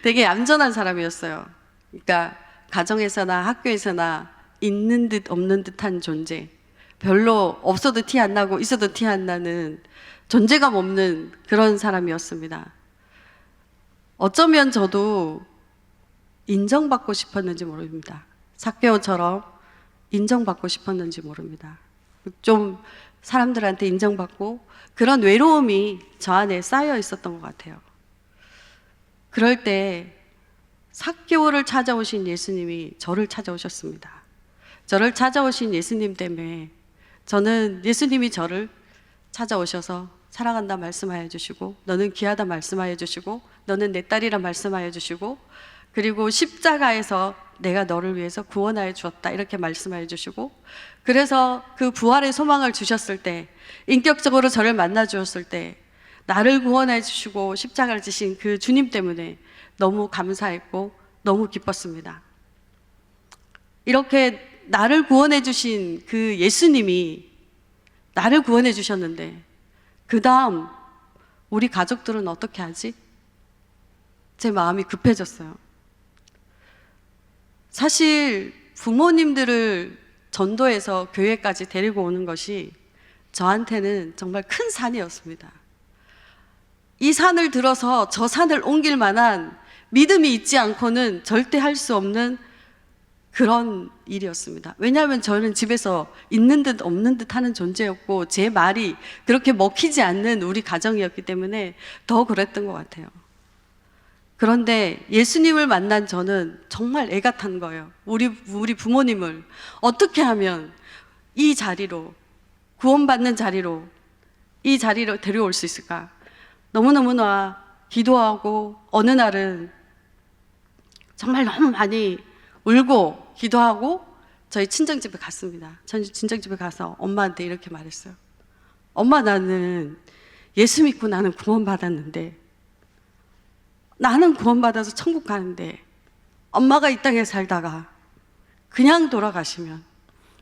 되게 얌전한 사람이었어요. 그러니까 가정에서나 학교에서나 있는 듯 없는 듯한 존재, 별로 없어도 티 안 나고 있어도 티 안 나는 존재감 없는 그런 사람이었습니다. 어쩌면 저도 인정받고 싶었는지 모릅니다. 삭개오처럼 인정받고 싶었는지 모릅니다. 좀 사람들한테 인정받고 그런 외로움이 저 안에 쌓여 있었던 것 같아요. 그럴 때 삭개오를 찾아오신 예수님이 저를 찾아오셨습니다. 저를 찾아오신 예수님 때문에 저는 예수님이 저를 찾아오셔서 사랑한다 말씀하여 주시고, 너는 귀하다 말씀하여 주시고, 너는 내 딸이라 말씀하여 주시고, 그리고 십자가에서 내가 너를 위해서 구원하여 주었다 이렇게 말씀하여 주시고, 그래서 그 부활의 소망을 주셨을 때, 인격적으로 저를 만나 주었을 때 나를 구원해 주시고 십자가를 지신 그 주님 때문에 너무 감사했고 너무 기뻤습니다. 이렇게 나를 구원해 주신 그 예수님이 나를 구원해 주셨는데 그 다음 우리 가족들은 어떻게 하지? 제 마음이 급해졌어요. 사실 부모님들을 전도해서 교회까지 데리고 오는 것이 저한테는 정말 큰 산이었습니다. 이 산을 들어서 저 산을 옮길 만한 믿음이 있지 않고는 절대 할 수 없는 그런 일이었습니다. 왜냐하면 저는 집에서 있는 듯 없는 듯 하는 존재였고 제 말이 그렇게 먹히지 않는 우리 가정이었기 때문에 더 그랬던 것 같아요. 그런데 예수님을 만난 저는 정말 애가 탄 거예요. 우리 부모님을 어떻게 하면 이 자리로, 구원받는 자리로, 이 자리로 데려올 수 있을까? 너무너무나 기도하고 어느 날은 정말 너무 많이 울고 기도하고 저희 친정집에 갔습니다. 전 친정집에 가서 엄마한테 이렇게 말했어요. 엄마, 나는 예수 믿고 나는 구원받았는데, 나는 구원받아서 천국 가는데 엄마가 이 땅에 살다가 그냥 돌아가시면,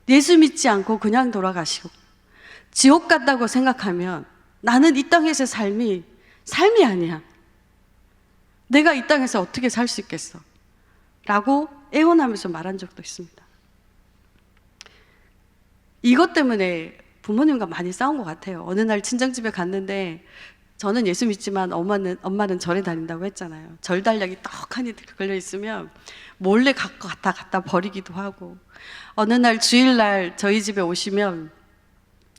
예수 믿지 않고 그냥 돌아가시고 지옥 갔다고 생각하면 나는 이 땅에서 삶이 아니야. 내가 이 땅에서 어떻게 살 수 있겠어? 라고 애원하면서 말한 적도 있습니다. 이것 때문에 부모님과 많이 싸운 것 같아요. 어느 날 친정집에 갔는데 저는 예수 믿지만 엄마는 절에 다닌다고 했잖아요. 절 달력이 떡하니 걸려 있으면 몰래 갖다 버리기도 하고, 어느 날 주일날 저희 집에 오시면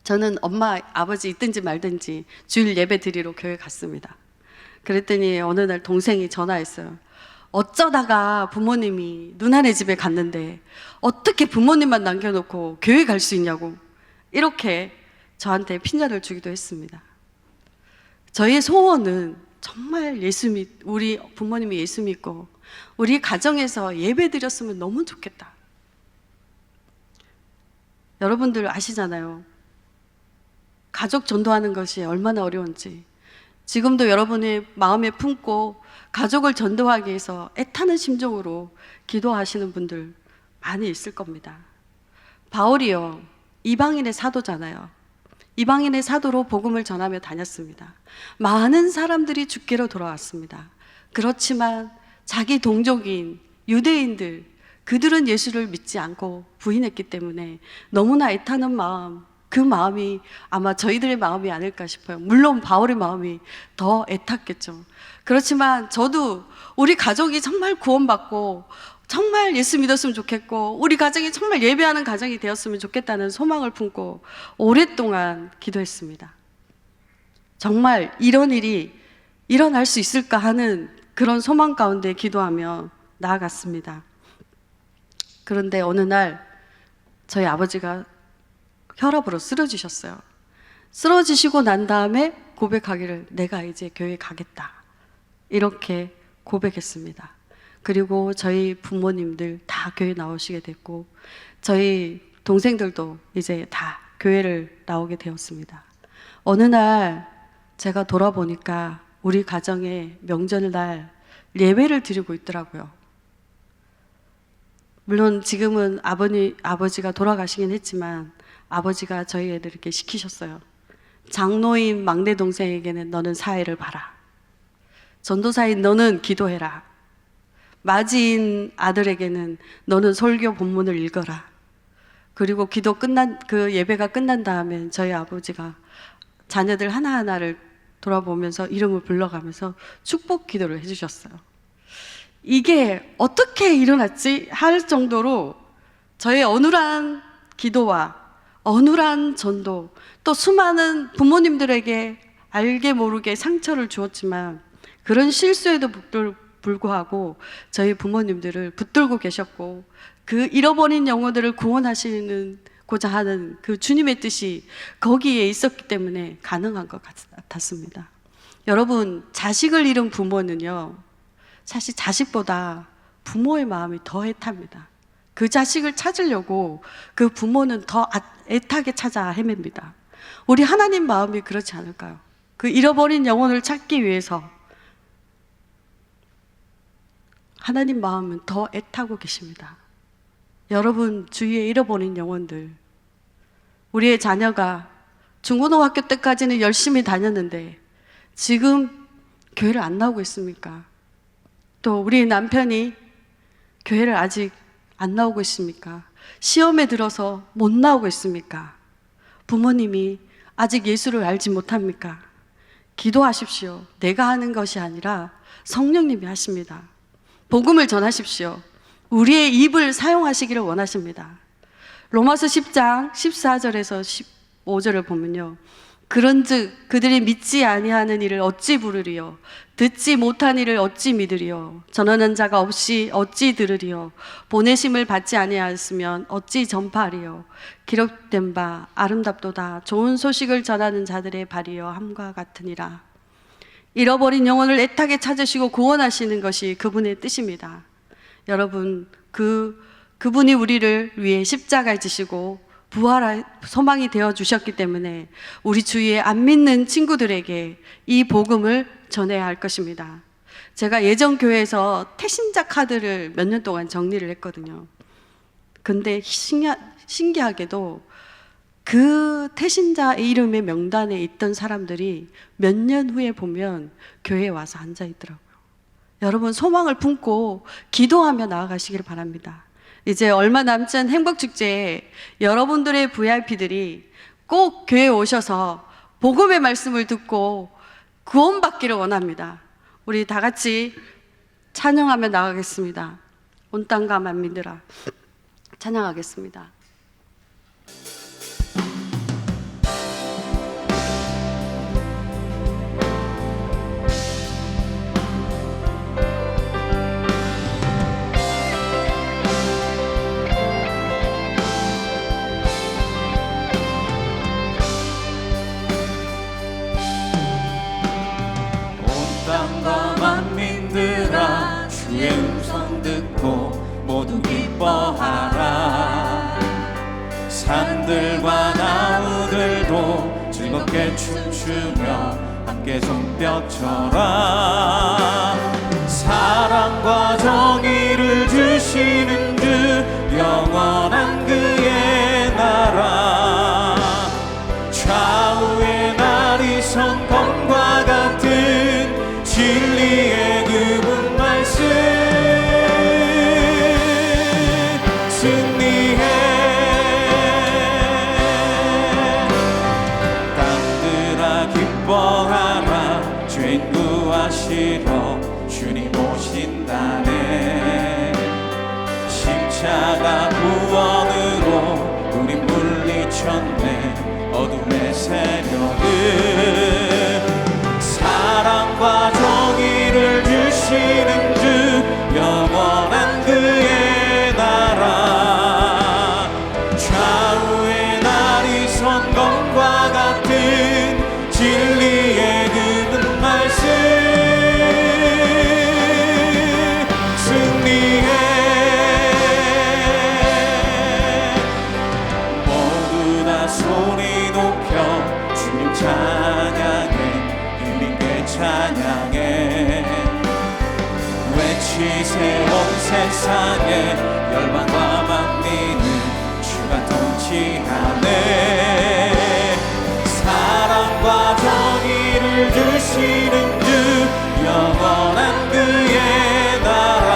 저는 엄마, 아버지 있든지 말든지 주일 예배 드리러 교회 갔습니다. 그랬더니 어느 날 동생이 전화했어요. 어쩌다가 부모님이 누나네 집에 갔는데 어떻게 부모님만 남겨놓고 교회 갈 수 있냐고 이렇게 저한테 핀잔을 주기도 했습니다. 저의 소원은 정말 우리 부모님이 예수 믿고 우리 가정에서 예배 드렸으면 너무 좋겠다. 여러분들 아시잖아요. 가족 전도하는 것이 얼마나 어려운지. 지금도 여러분의 마음에 품고 가족을 전도하기 위해서 애타는 심정으로 기도하시는 분들 많이 있을 겁니다. 바울이요, 이방인의 사도잖아요. 이방인의 사도로 복음을 전하며 다녔습니다. 많은 사람들이 주께로 돌아왔습니다. 그렇지만 자기 동족인 유대인들, 그들은 예수를 믿지 않고 부인했기 때문에 너무나 애타는 마음, 그 마음이 아마 저희들의 마음이 아닐까 싶어요. 물론 바울의 마음이 더 애탔겠죠. 그렇지만 저도 우리 가족이 정말 구원받고 정말 예수 믿었으면 좋겠고 우리 가정이 정말 예배하는 가정이 되었으면 좋겠다는 소망을 품고 오랫동안 기도했습니다. 정말 이런 일이 일어날 수 있을까 하는 그런 소망 가운데 기도하며 나아갔습니다. 그런데 어느 날 저희 아버지가 혈압으로 쓰러지셨어요. 쓰러지시고 난 다음에 고백하기를 내가 이제 교회 가겠다 이렇게 고백했습니다. 그리고 저희 부모님들 다 교회 나오시게 됐고 저희 동생들도 이제 다 교회를 나오게 되었습니다. 어느 날 제가 돌아보니까 우리 가정에 명절날 예배를 드리고 있더라고요. 물론 지금은 아버지가 돌아가시긴 했지만 아버지가 저희 애들에게 시키셨어요. 장로인 막내 동생에게는 너는 사회를 봐라. 전도사인 너는 기도해라. 맞이인 아들에게는 너는 설교 본문을 읽어라. 그리고 그 예배가 끝난 다음에 저희 아버지가 자녀들 하나하나를 돌아보면서 이름을 불러가면서 축복 기도를 해주셨어요. 이게 어떻게 일어났지 할 정도로 저의 어눌한 기도와 어눌한 전도, 또 수많은 부모님들에게 알게 모르게 상처를 주었지만 그런 실수에도 불구하고 저희 부모님들을 붙들고 계셨고 그 잃어버린 영혼들을 구원하시고자 하는 그 주님의 뜻이 거기에 있었기 때문에 가능한 것 같았습니다. 여러분, 자식을 잃은 부모는요, 사실 자식보다 부모의 마음이 더 애탑니다. 그 자식을 찾으려고 그 부모는 더 애타게 찾아 헤맵니다. 우리 하나님 마음이 그렇지 않을까요? 그 잃어버린 영혼을 찾기 위해서 하나님 마음은 더 애타고 계십니다. 여러분 주위에 잃어버린 영혼들, 우리의 자녀가 중고등학교 때까지는 열심히 다녔는데 지금 교회를 안 나오고 있습니까? 또 우리 남편이 교회를 아직 안 나오고 있습니까? 시험에 들어서 못 나오고 있습니까? 부모님이 아직 예수를 알지 못합니까? 기도하십시오. 내가 하는 것이 아니라 성령님이 하십니다. 복음을 전하십시오. 우리의 입을 사용하시기를 원하십니다. 로마서 10장 14절에서 15절을 보면요, 그런즉 그들이 믿지 아니하는 일을 어찌 부르리요? 듣지 못한 일을 어찌 믿으리요? 전하는 자가 없이 어찌 들으리요? 보내심을 받지 아니하였으면 어찌 전파하리요? 기록된 바 아름답도다 좋은 소식을 전하는 자들의 발이여 함과 같으니라. 잃어버린 영혼을 애타게 찾으시고 구원하시는 것이 그분의 뜻입니다. 여러분, 그분이 우리를 위해 십자가에 지시고 부활할 소망이 되어 주셨기 때문에 우리 주위에 안 믿는 친구들에게 이 복음을 전해야 할 것입니다. 제가 예전 교회에서 태신자 카드를 몇 년 동안 정리를 했거든요. 근데 신기하게도 그 태신자 이름의 명단에 있던 사람들이 몇 년 후에 보면 교회에 와서 앉아 있더라고요. 여러분, 소망을 품고 기도하며 나아가시길 바랍니다. 이제 얼마 남지 않은 행복축제에 여러분들의 VIP들이 꼭 교회에 오셔서 복음의 말씀을 듣고 구원받기를 원합니다. 우리 다 같이 찬양하며 나가겠습니다. 온 땅과 만민들아, 찬양하겠습니다. 만민들아 주의 음성 듣고 모두 기뻐하라. 산들과 나무들도 즐겁게 춤추며 함께 손뼉쳐라. 사랑과 정의를 주시는 주 영원한 그의 나라. 좌우의 날이 선 검과 같은 진리의 그분 말씀 승리해. 땅들아 기뻐하라. 죄인 구하시러 주님 오신다네. 십자가 구원으로 우린 물리쳤네 어둠의 세력을. 사랑과 정의를 주시는 주 영원한 그의 나라. 좌우의 날이 선 검과 같은 진리의 그분 말씀 승리해. 모두 다 소리 높여 주님 찬양해. 찬양해. 외치세 온 세상에 열방과 만민을 주가 통치하네. 사랑과 정의를 주시는 주 영원한 그의 나라.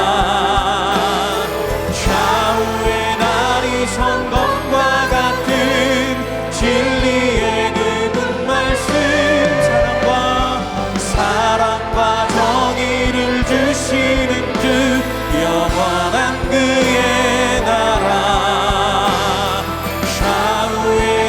좌우의 날이 선 검과 같은 진리의 그분 말씀. 사랑과 정의를 주시는 주 영원한 그의 나라. 좌우의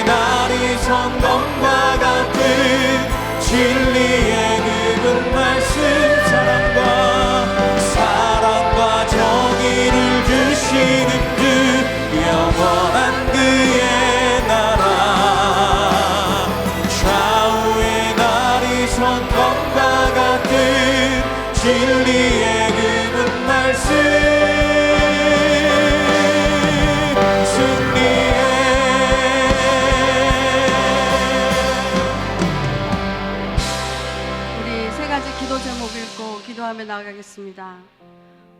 진리의 그분 말씀 우리 세 가지 기도 제목 읽고 기도하며 나아가겠습니다.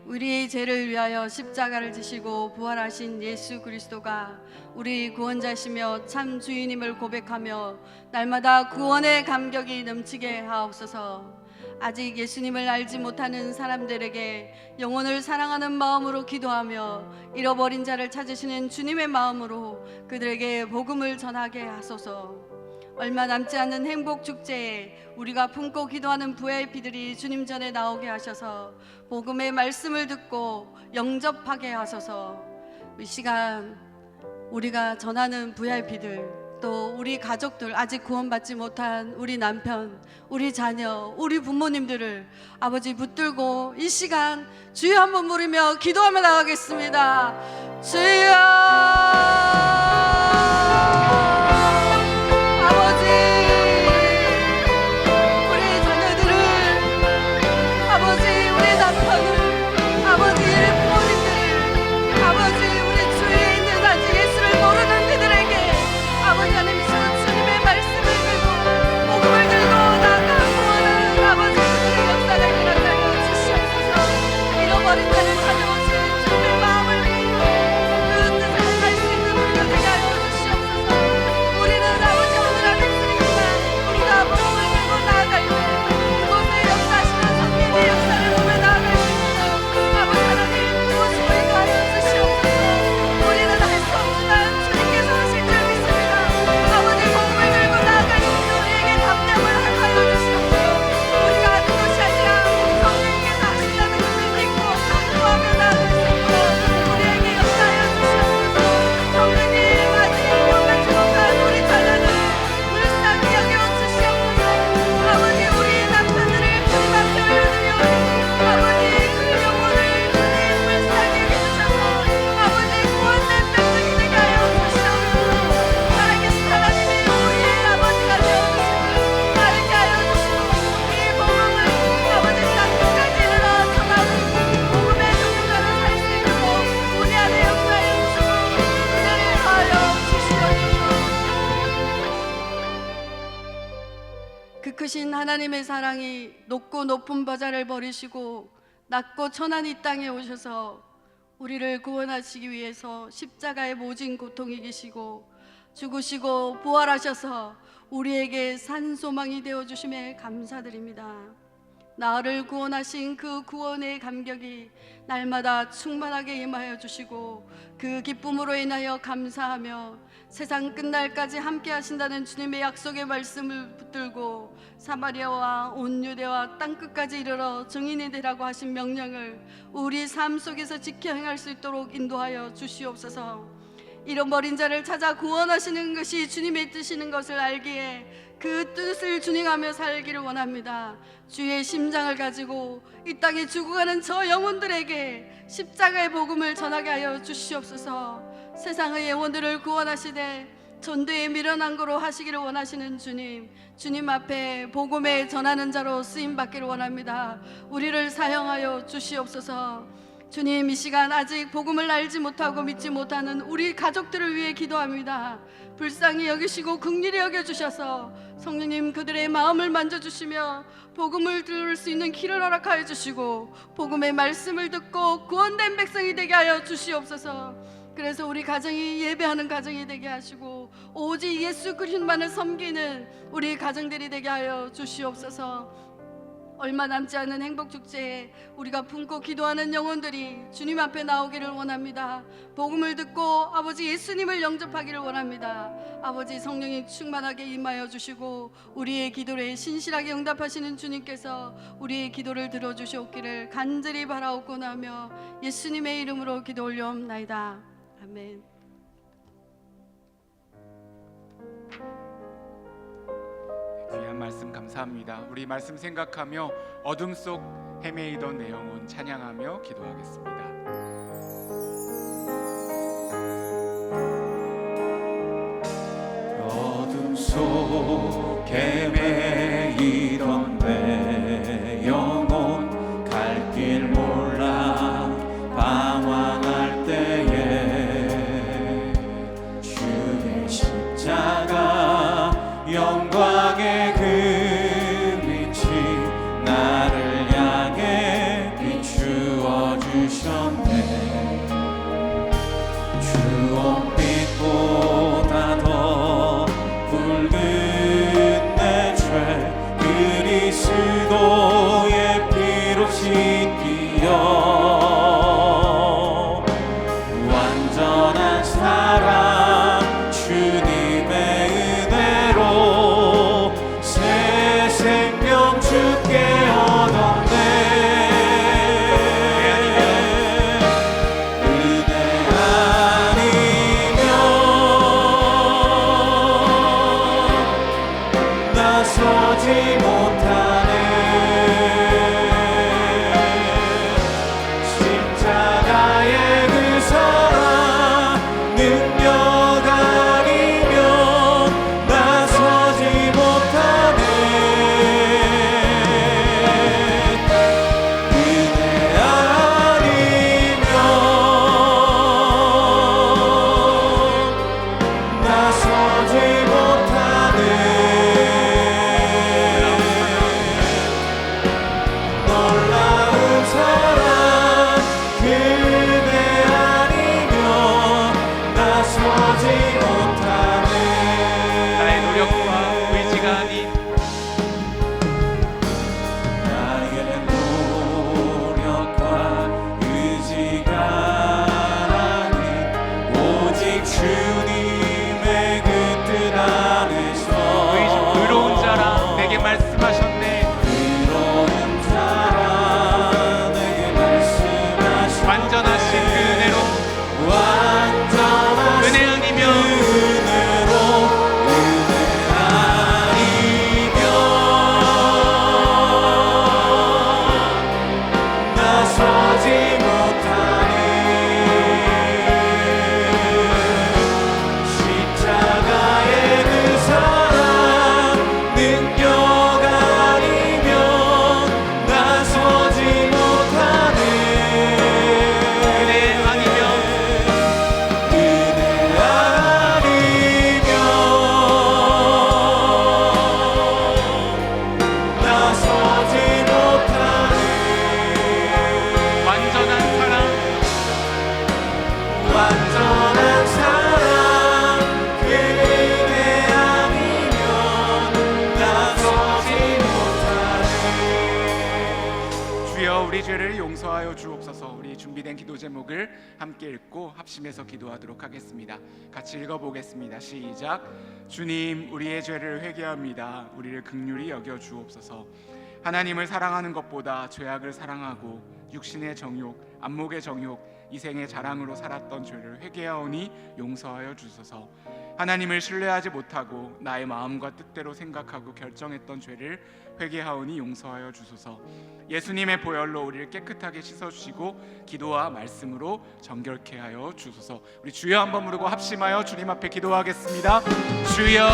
우리의 죄를 위하여 십자가를 지시고 부활하신 예수 그리스도가 우리 구원자시며 참 주인임을 고백하며 날마다 구원의 감격이 넘치게 하옵소서. 아직 예수님을 알지 못하는 사람들에게 영혼을 사랑하는 마음으로 기도하며 잃어버린 자를 찾으시는 주님의 마음으로 그들에게 복음을 전하게 하소서. 얼마 남지 않은 행복 축제에 우리가 품고 기도하는 VIP들이 주님 전에 나오게 하셔서 복음의 말씀을 듣고 영접하게 하소서. 이 시간 우리가 전하는 VIP들, 또 우리 가족들, 아직 구원받지 못한 우리 남편, 우리 자녀, 우리 부모님들을 아버지 붙들고 이 시간 주여 한번 부르며 기도하며 나가겠습니다. 주여! 크신 하나님의 사랑이 높고 높은 보좌를 버리시고 낮고 천한 이 땅에 오셔서 우리를 구원하시기 위해서 십자가의 모진 고통 이기시고 죽으시고 부활하셔서 우리에게 산 소망이 되어주심에 감사드립니다. 나를 구원하신 그 구원의 감격이 날마다 충만하게 임하여 주시고 그 기쁨으로 인하여 감사하며 세상 끝날까지 함께 하신다는 주님의 약속의 말씀을 붙들고 사마리아와 온 유대와 땅끝까지 이르러 증인이 되라고 하신 명령을 우리 삶 속에서 지켜 행할 수 있도록 인도하여 주시옵소서. 잃어버린 자를 찾아 구원하시는 것이 주님의 뜻이는 것을 알기에 그 뜻을 준행하며 살기를 원합니다. 주의 심장을 가지고 이 땅에 죽어가는 저 영혼들에게 십자가의 복음을 전하게 하여 주시옵소서. 세상의 영혼들을 구원하시되 전도에 미련한 거로 하시기를 원하시는 주님 앞에 복음에 전하는 자로 쓰임받기를 원합니다. 우리를 사용하여 주시옵소서. 주님, 이 시간 아직 복음을 알지 못하고 믿지 못하는 우리 가족들을 위해 기도합니다. 불쌍히 여기시고 긍휼히 여겨주셔서 성령님 그들의 마음을 만져주시며 복음을 들을 수 있는 길을 허락하여 주시고 복음의 말씀을 듣고 구원된 백성이 되게 하여 주시옵소서. 그래서 우리 가정이 예배하는 가정이 되게 하시고 오직 예수 그리스도만을 섬기는 우리 가정들이 되게 하여 주시옵소서. 얼마 남지 않은 행복축제에 우리가 품고 기도하는 영혼들이 주님 앞에 나오기를 원합니다. 복음을 듣고 아버지 예수님을 영접하기를 원합니다. 아버지 성령이 충만하게 임하여 주시고 우리의 기도를 신실하게 응답하시는 주님께서 우리의 기도를 들어주시옵기를 간절히 바라옵고나며 예수님의 이름으로 기도 올려옵나이다. 아멘. 귀한 말씀 감사합니다. 우리 말씀 생각하며 어둠 속 헤매이던 내 영혼 찬양하며 기도하겠습니다. 어둠 속 헤매이던 내 영혼 그리스도의 피로 씻기어 완전한 사랑 주님의 은혜로 새 생명 주께 얻었네. 은혜 아니면 나서지 못하네. 십자가의 그 사랑 능력 아니면 나서지 못하네. 은혜 아니면 나서지 못하네. 놀라운 사랑 그대 아니면 나서지 못하네. 나의 노력과 의지가 아닌 나의 노력과 의지가 아닌 오직 주님의 그 뜻 안에서 의로운 자라 내게 말씀하셨네. 의로운 자라 내게 말씀하신 완전하신 그 은혜로 완전한 은혜 아니면 은혜로 은혜 아니면 나서지 못하네. 십자가의 그 사랑 능력 아니면 나서지 못하네. 은혜 아니면 은혜 아니면 나서지 못하네. 완전한 사랑 완전한 사랑 그대 아니면 나서지 못하네. 주여 우리 죄를 용서하여 주옵소서. 우리 준비된 기도 제목을 함께 읽고 합심해서 기도하도록 하겠습니다. 같이 읽어보겠습니다. 시작. 주님, 우리의 죄를 회개합니다. 우리를 긍휼히 여겨 주옵소서. 하나님을 사랑하는 것보다 죄악을 사랑하고 육신의 정욕, 안목의 정욕, 이생의 자랑으로 살았던 죄를 회개하오니 용서하여 주소서. 하나님을 신뢰하지 못하고 나의 마음과 뜻대로 생각하고 결정했던 죄를 회개하오니 용서하여 주소서. 예수님의 보혈로 우리를 깨끗하게 씻어주시고 기도와 말씀으로 정결케 하여 주소서. 우리 주여 한번 부르고 합심하여 주님 앞에 기도하겠습니다. 주여.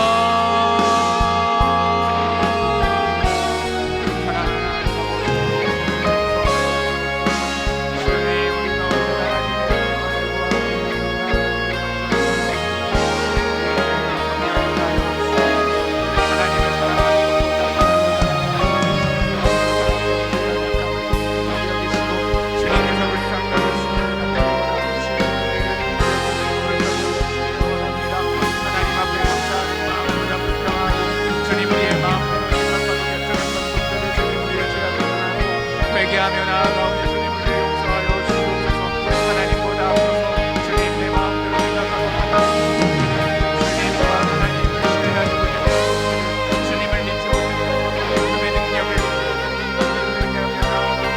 회개하며 나아가오니 주님을 용서하여 주옵소서. 하나님보다 앞서서 주님 내 마음대로 생각하고 주님과 하나님을 신뢰하지 못했고 주님을 믿지 못했고 그의 능력을 회개하며 나아가오니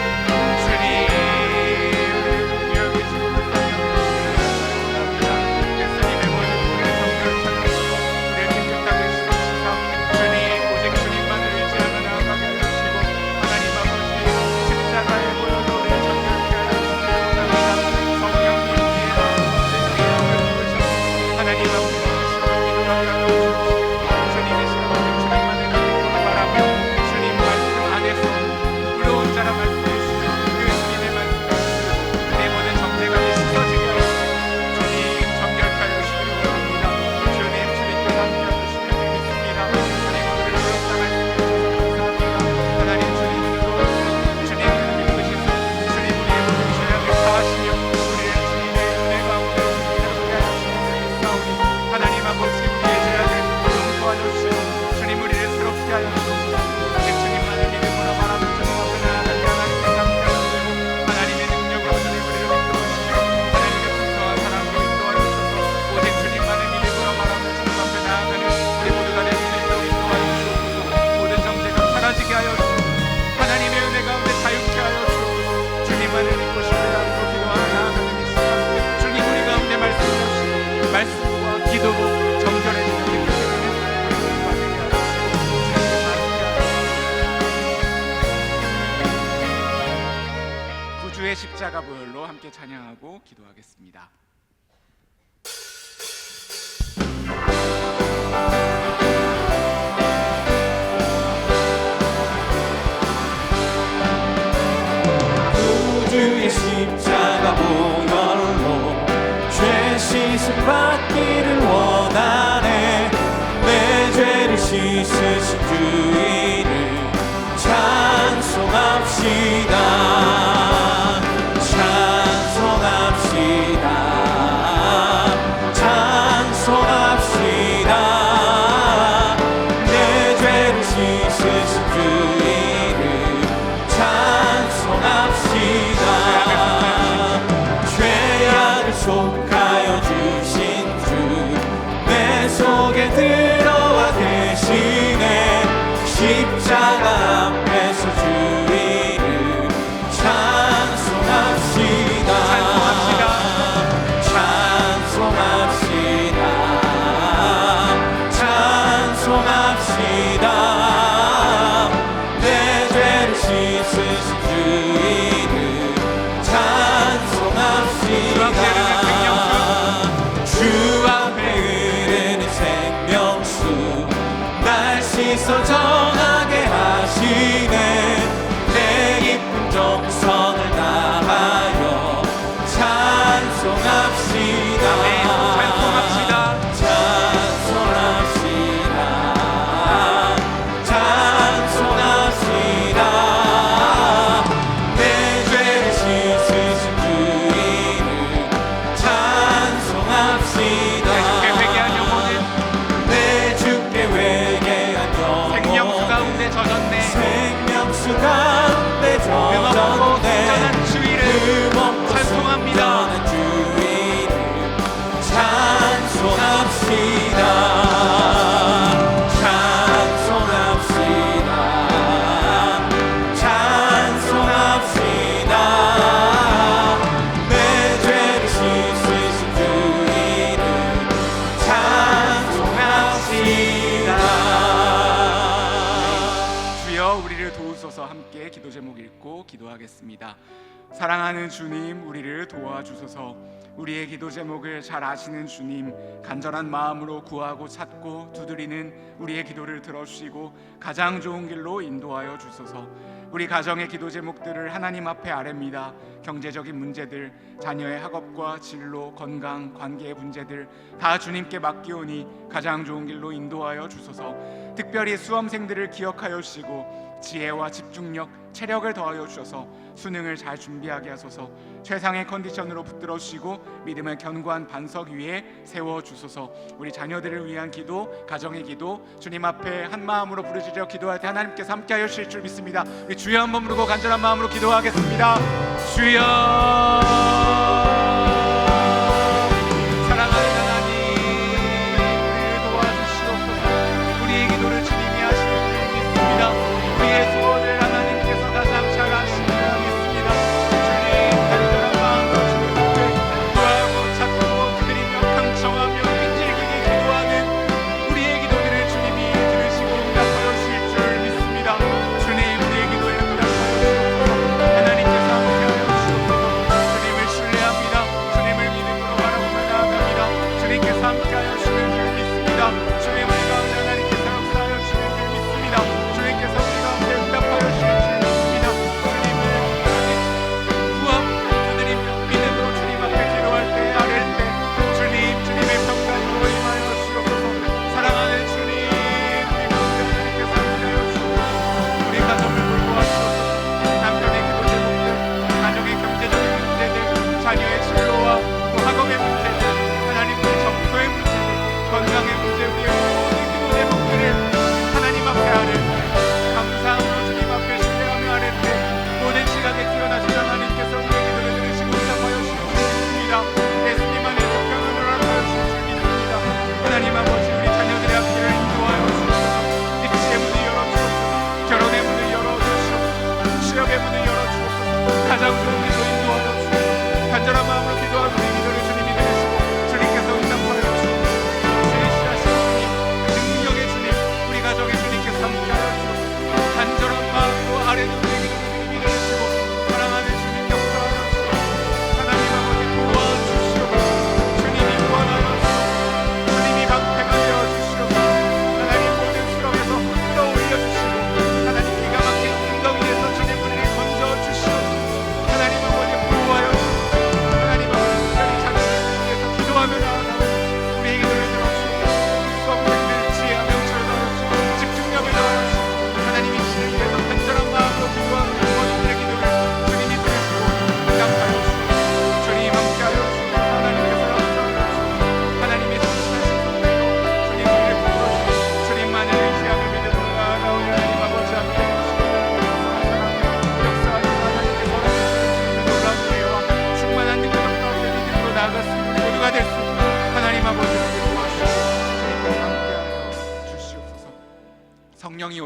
주님 능력이 지금을 예수님의 모든 우리의 성결을 찾아주시고 우리를 깨끗하게 씻으시사 주님 오직 주님만을 의지하며 나아가게 해주시고 하나님 아버지 십자가의 보혈로 십자가 보혈로 함께 찬양하고 기도하겠습니다. 주의 십자가 보혈로 죄 씻음 받기를 원하네. 내 죄를 씻으신 주의를 찬송합시다. 찬송합시다. 찬송합시다. 내 죄를 씻으신 주의를 찬송합시다. 죄악을 속하여 주신 주 내 속에 들어와 계시네. 십자가 앞에서 주의를 찬송합시다. 찬송합시다. 찬송합시다. 내 죄를 씻으신 주의를 찬송합시다. 주 앞에 흐르는 생명수 날 씻어 정하게 하시네. 내 기쁜 정성을 다하여 찬송합시다. 찬송합시다. 찬송합시다. 찬송합시다. 내 죄를 씻으신 주의를 찬송합시다. 내 주께 회개한 영혼 생명수 가운데 젖었네. 생명수 가운데 젖었네. 주의를 찬송합니다. 주의를 찬송합시다. 찬송합시다. 찬송합시다. 내 죄를 씻으신 주의를 찬송합시다. 주여 우리를 도우소서. 함께 기도 제목 읽고 기도하겠습니다. 사랑하는 주님, 우리를 도와주소서. 우리의 기도 제목을 잘 아시는 주님, 간절한 마음으로 구하고 찾고 두드리는 우리의 기도를 들어주시고 가장 좋은 길로 인도하여 주소서. 우리 가정의 기도 제목들을 하나님 앞에 아뢰입니다. 경제적인 문제들, 자녀의 학업과 진로, 건강, 관계의 문제들 다 주님께 맡기오니 가장 좋은 길로 인도하여 주소서. 특별히 수험생들을 기억하여 주시고 지혜와 집중력, 체력을 더하여 주셔서 수능을 잘 준비하게 하소서. 최상의 컨디션으로 붙들어 주시고 믿음의 견고한 반석 위에 세워 주소서. 우리 자녀들을 위한 기도, 가정의 기도 주님 앞에 한 마음으로 부르짖어 기도할 때 하나님께서 함께하여 주실 줄 믿습니다. 우리 주여 한번 부르고 간절한 마음으로 기도하겠습니다. 주여. 사랑하는 하나님, 우리를 도와주시옵소서. 우리의 기도를 주님이 하시는 줄 믿습니다. 우리의 소원을 하나님께서 가장 잘 아시는 줄 믿습니다. 주님, 간절한 마음으로 주님 앞에 구하고 찾고 두드리며 강청하며 끈질기게 기도하는 우리의 기도들을 주님이 들으시고 응답하여 주실 줄 믿습니다. 주님, 우리의 기도에 응답하여 주옵소서. 하나님께서 함께하여 주옵소서. 주님을 신뢰합니다.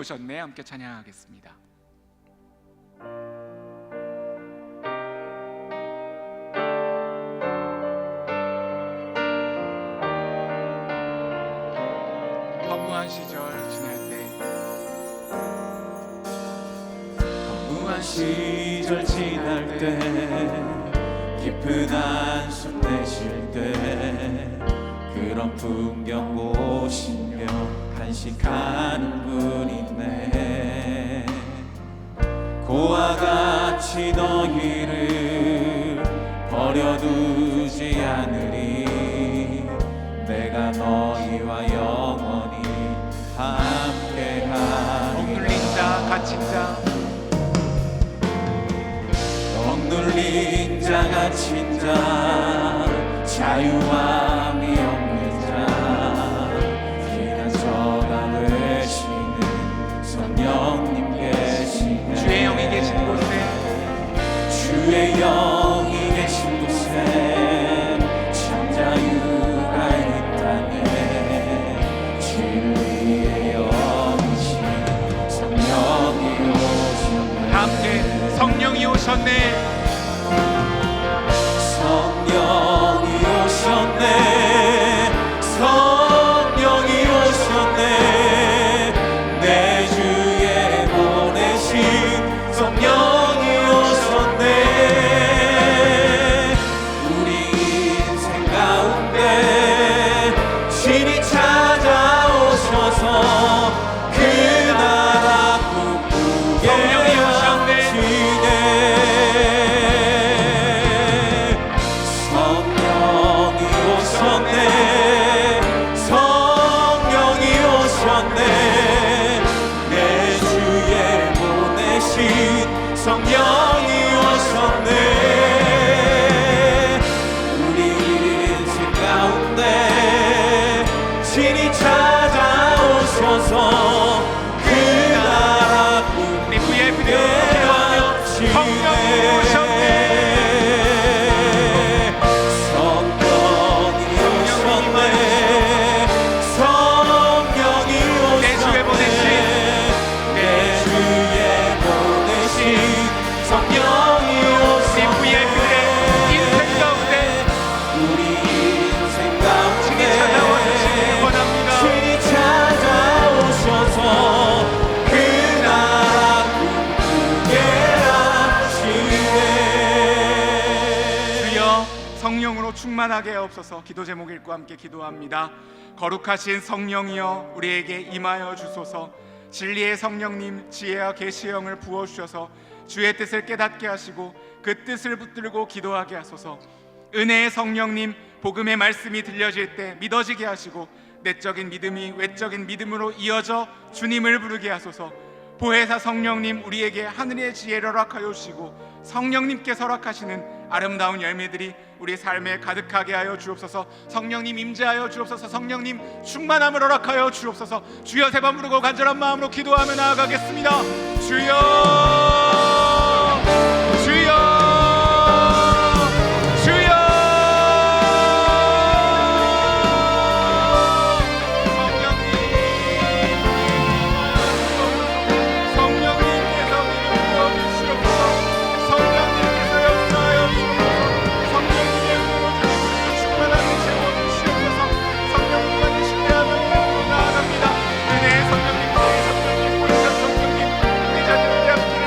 오셨네 함께 찬양하겠습니다. 허무한 시절 지날 때 허무한 시절 지날 때 깊은 한숨 내쉴 때 그런 풍경 보시며 간식하는 분 있네. 고와 같이 너희를 버려두지 않으리. 내가 너희와 영원히 함께하리. 억눌린 자 갇힌 자 억눌린 자 갇힌 자 자유함이 없는 자 피난처가 되시는 성령님 계시네. 주의 영이 계신 곳에 주의 영이 계신 곳에 참 자유가 있다네. 진리의 영이신 성령이 오셨네. 함께 성령이 오셨네. 성령이 오셨네. 성령이 오셨네. 내 주에 보내신 성령이 오셨네. 우리 인생 가운데 신이 찾아오셔서 그 나라 꿈꾸게 성령이 오셨네. 하시네. 성령이 오셨네. 성령이 오셨네. 내 주에 보내신 성령이 오셨네. 우리 인생 가운데 신이 찾아오셔서 그 나라 우리 VIP들 꿈꾸게 성령이 오셨네. 성령이 오셨네. 성령이 내 주에 보내신 내 주에 보내신 성령이 우리 오셨네. VIP들의 인생 가운데 우리 인생 가운데 신이 찾아와 주시길 원합니다. 신이 찾아오셔서 그 나라 꿈꾸게 하시네. 주여 성령으로 충만하게 하옵소서. 기도 제목 읽고 함께 기도합니다. 거룩하신 성령이여 우리에게 임하여 주소서. 진리의 성령님 지혜와 계시의 영을 부어주셔서 주의 뜻을 깨닫게 하시고 그 뜻을 붙들고 기도하게 하소서. 은혜의 성령님 복음의 말씀이 들려질 때 믿어지게 하시고 내적인 믿음이 외적인 믿음으로 이어져 주님을 부르게 하소서. 보혜사 성령님 우리에게 하늘의 지혜를 허락하여 주시고 성령님께서 허락하시는 아름다운 열매들이 우리 삶에 가득하게 하여 주옵소서. 성령님 임재하여 주옵소서. 성령님 충만함을 허락하여 주옵소서. 주여 세 번 부르고 간절한 마음으로 기도하며 나아가겠습니다. 주여 주여 주여. 성령님께서 믿음 부어주시옵소서. 성령님께서 역사하여 주옵소서. 성령님의 불로 우리를 충만하게 채워주시옵소서. 성령님만을 신뢰하며 기도로 나아갑니다. 은혜의 성령님, 주의 성령님, 보혜사 성령님, 우리 자녀들을 함께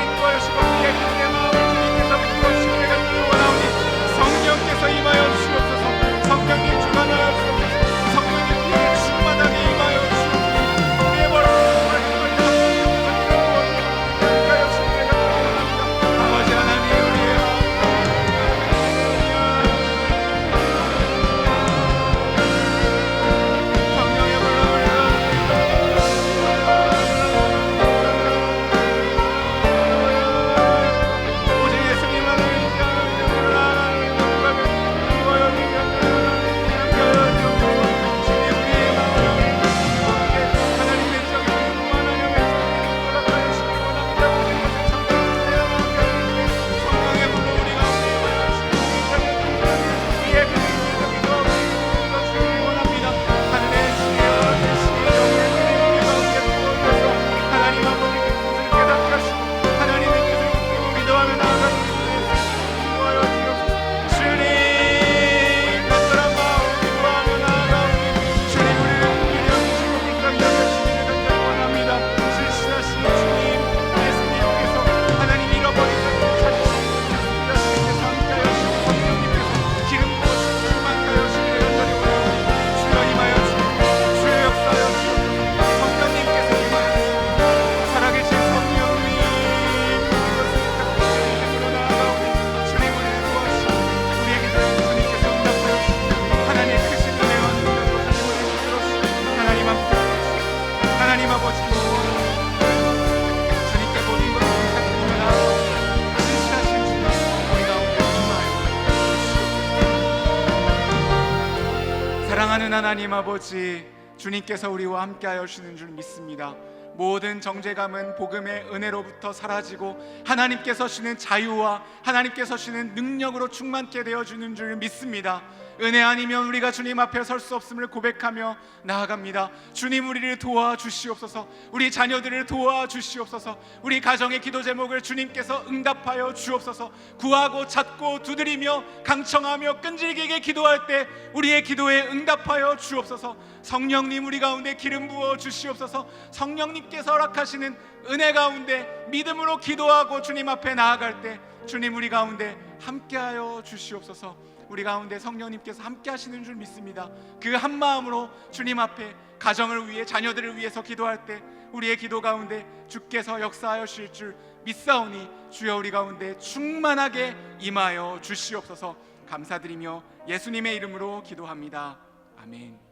하나님 아버지, 주님께서 우리와 함께하여 주시는 줄 믿습니다. 모든 정죄감은 복음의 은혜로부터 사라지고 하나님께서 주시는 자유와 하나님께서 주시는 능력으로 충만케 되어주는 줄 믿습니다. 은혜 아니면 우리가 주님 앞에 설 수 없음을 고백하며 나아갑니다. 주님, 우리를 도와주시옵소서. 우리 자녀들을 도와주시옵소서. 우리 가정의 기도 제목을 주님께서 응답하여 주옵소서. 구하고 찾고 두드리며 강청하며 끈질기게 기도할 때 우리의 기도에 응답하여 주옵소서. 성령님, 우리 가운데 기름 부어 주시옵소서. 성령님께서 허락하시는 은혜 가운데 믿음으로 기도하고 주님 앞에 나아갈 때 주님, 우리 가운데 함께하여 주시옵소서. 우리 가운데 성령님께서 함께 하시는 줄 믿습니다. 그 한 마음으로 주님 앞에 가정을 위해, 자녀들을 위해서 기도할 때 우리의 기도 가운데 주께서 역사하여 주실 줄 믿사오니 주여 우리 가운데 충만하게 임하여 주시옵소서. 감사드리며 예수님의 이름으로 기도합니다. 아멘.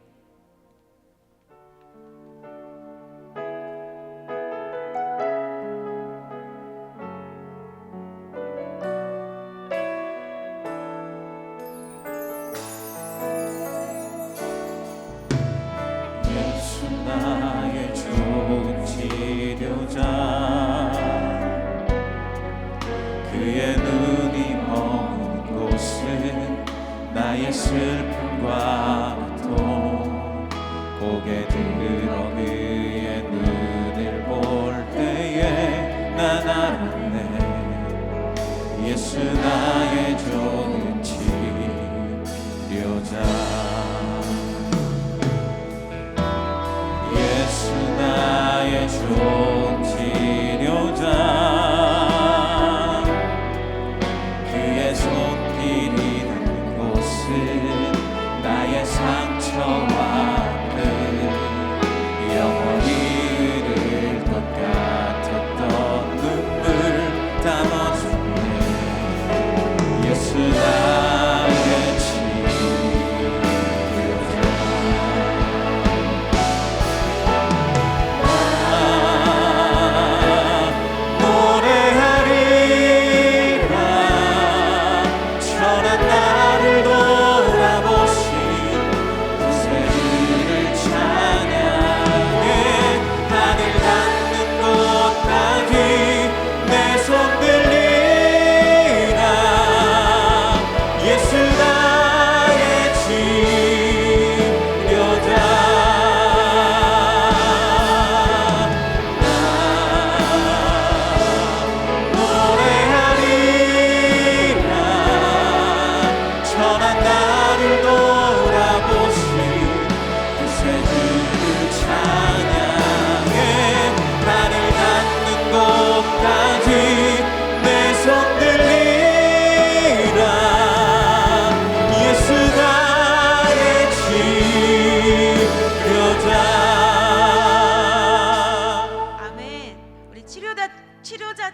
나의 좋은 치료자, 그의 눈이 머문 곳은 나의 슬픔과 고통, 고개 들어 그의 눈을 볼 때에 난 알았네. 예수 나의 좋은 치료자. 나의 좋은 치료자, 그의 손길이 닿는 곳은 나의 상처와 그 영원히 흐를 것 같았던 눈물 담아주네. 예수 나의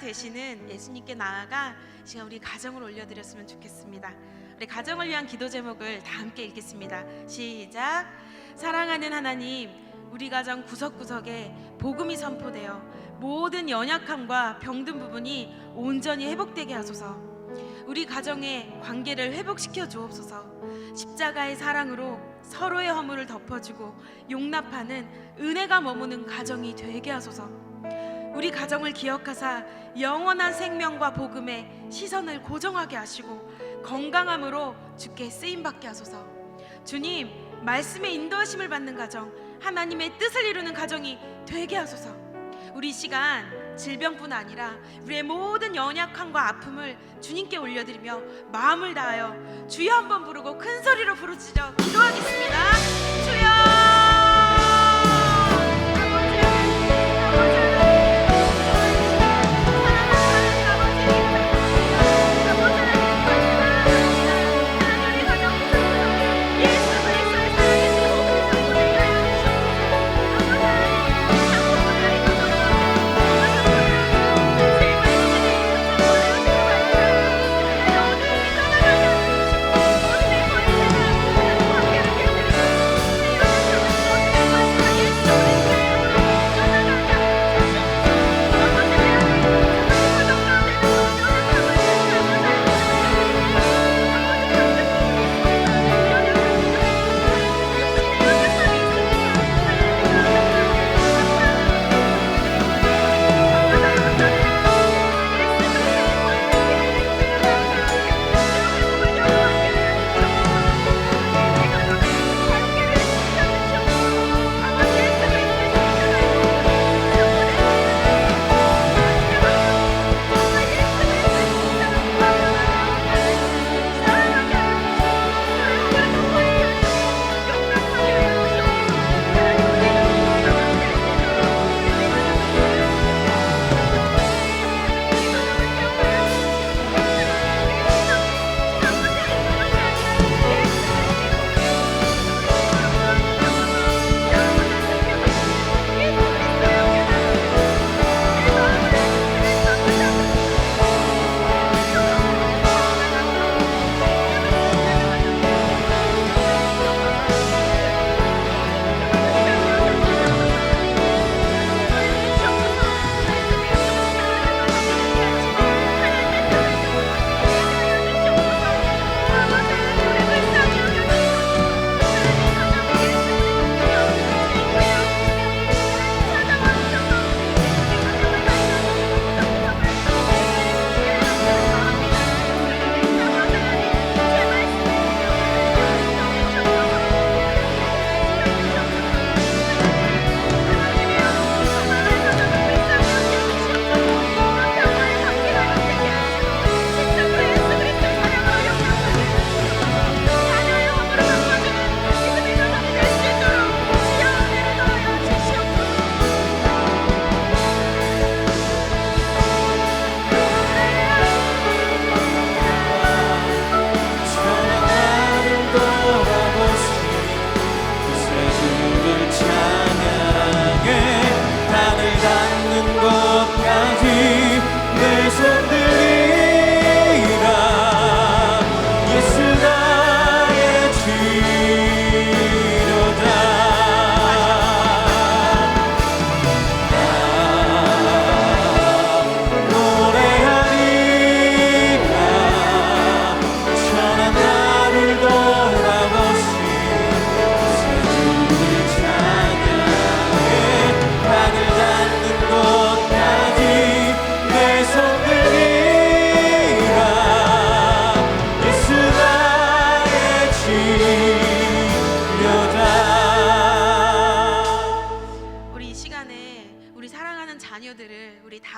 되시는 예수님께 나아가 시간 우리 가정을 올려드렸으면 좋겠습니다. 우리 가정을 위한 기도 제목을 다 함께 읽겠습니다. 시작. 사랑하는 하나님, 우리 가정 구석구석에 복음이 선포되어 모든 연약함과 병든 부분이 온전히 회복되게 하소서. 우리 가정의 관계를 회복시켜 주옵소서. 십자가의 사랑으로 서로의 허물을 덮어주고 용납하는 은혜가 머무는 가정이 되게 하소서. 우리 가정을 기억하사 영원한 생명과 복음에 시선을 고정하게 하시고 건강함으로 주께 쓰임받게 하소서. 주님, 말씀의 인도하심을 받는 가정, 하나님의 뜻을 이루는 가정이 되게 하소서. 우리 시간 질병뿐 아니라 우리의 모든 연약함과 아픔을 주님께 올려드리며 마음을 다하여 주여 한번 부르고 큰 소리로 부르짖어 기도하겠습니다. 주여!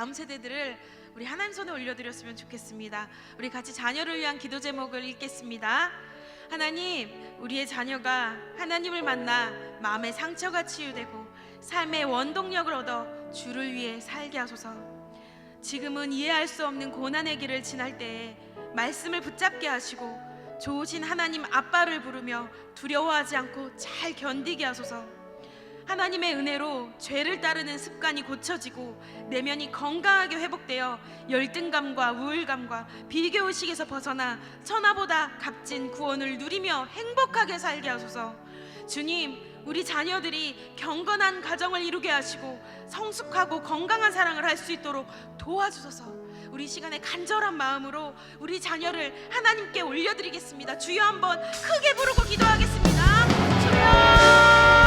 다음 세대들을 우리 하나님 손에 올려드렸으면 좋겠습니다. 우리 같이 자녀를 위한 기도 제목을 읽겠습니다. 하나님, 우리의 자녀가 하나님을 만나 마음의 상처가 치유되고 삶의 원동력을 얻어 주를 위해 살게 하소서. 지금은 이해할 수 없는 고난의 길을 지날 때에 말씀을 붙잡게 하시고 좋으신 하나님 아빠를 부르며 두려워하지 않고 잘 견디게 하소서. 하나님의 은혜로 죄를 따르는 습관이 고쳐지고 내면이 건강하게 회복되어 열등감과 우울감과 비교의식에서 벗어나 천하보다 값진 구원을 누리며 행복하게 살게 하소서. 주님, 우리 자녀들이 경건한 가정을 이루게 하시고 성숙하고 건강한 사랑을 할 수 있도록 도와주소서. 우리 시간에 간절한 마음으로 우리 자녀를 하나님께 올려드리겠습니다. 주여 한번 크게 부르고 기도하겠습니다. 주여!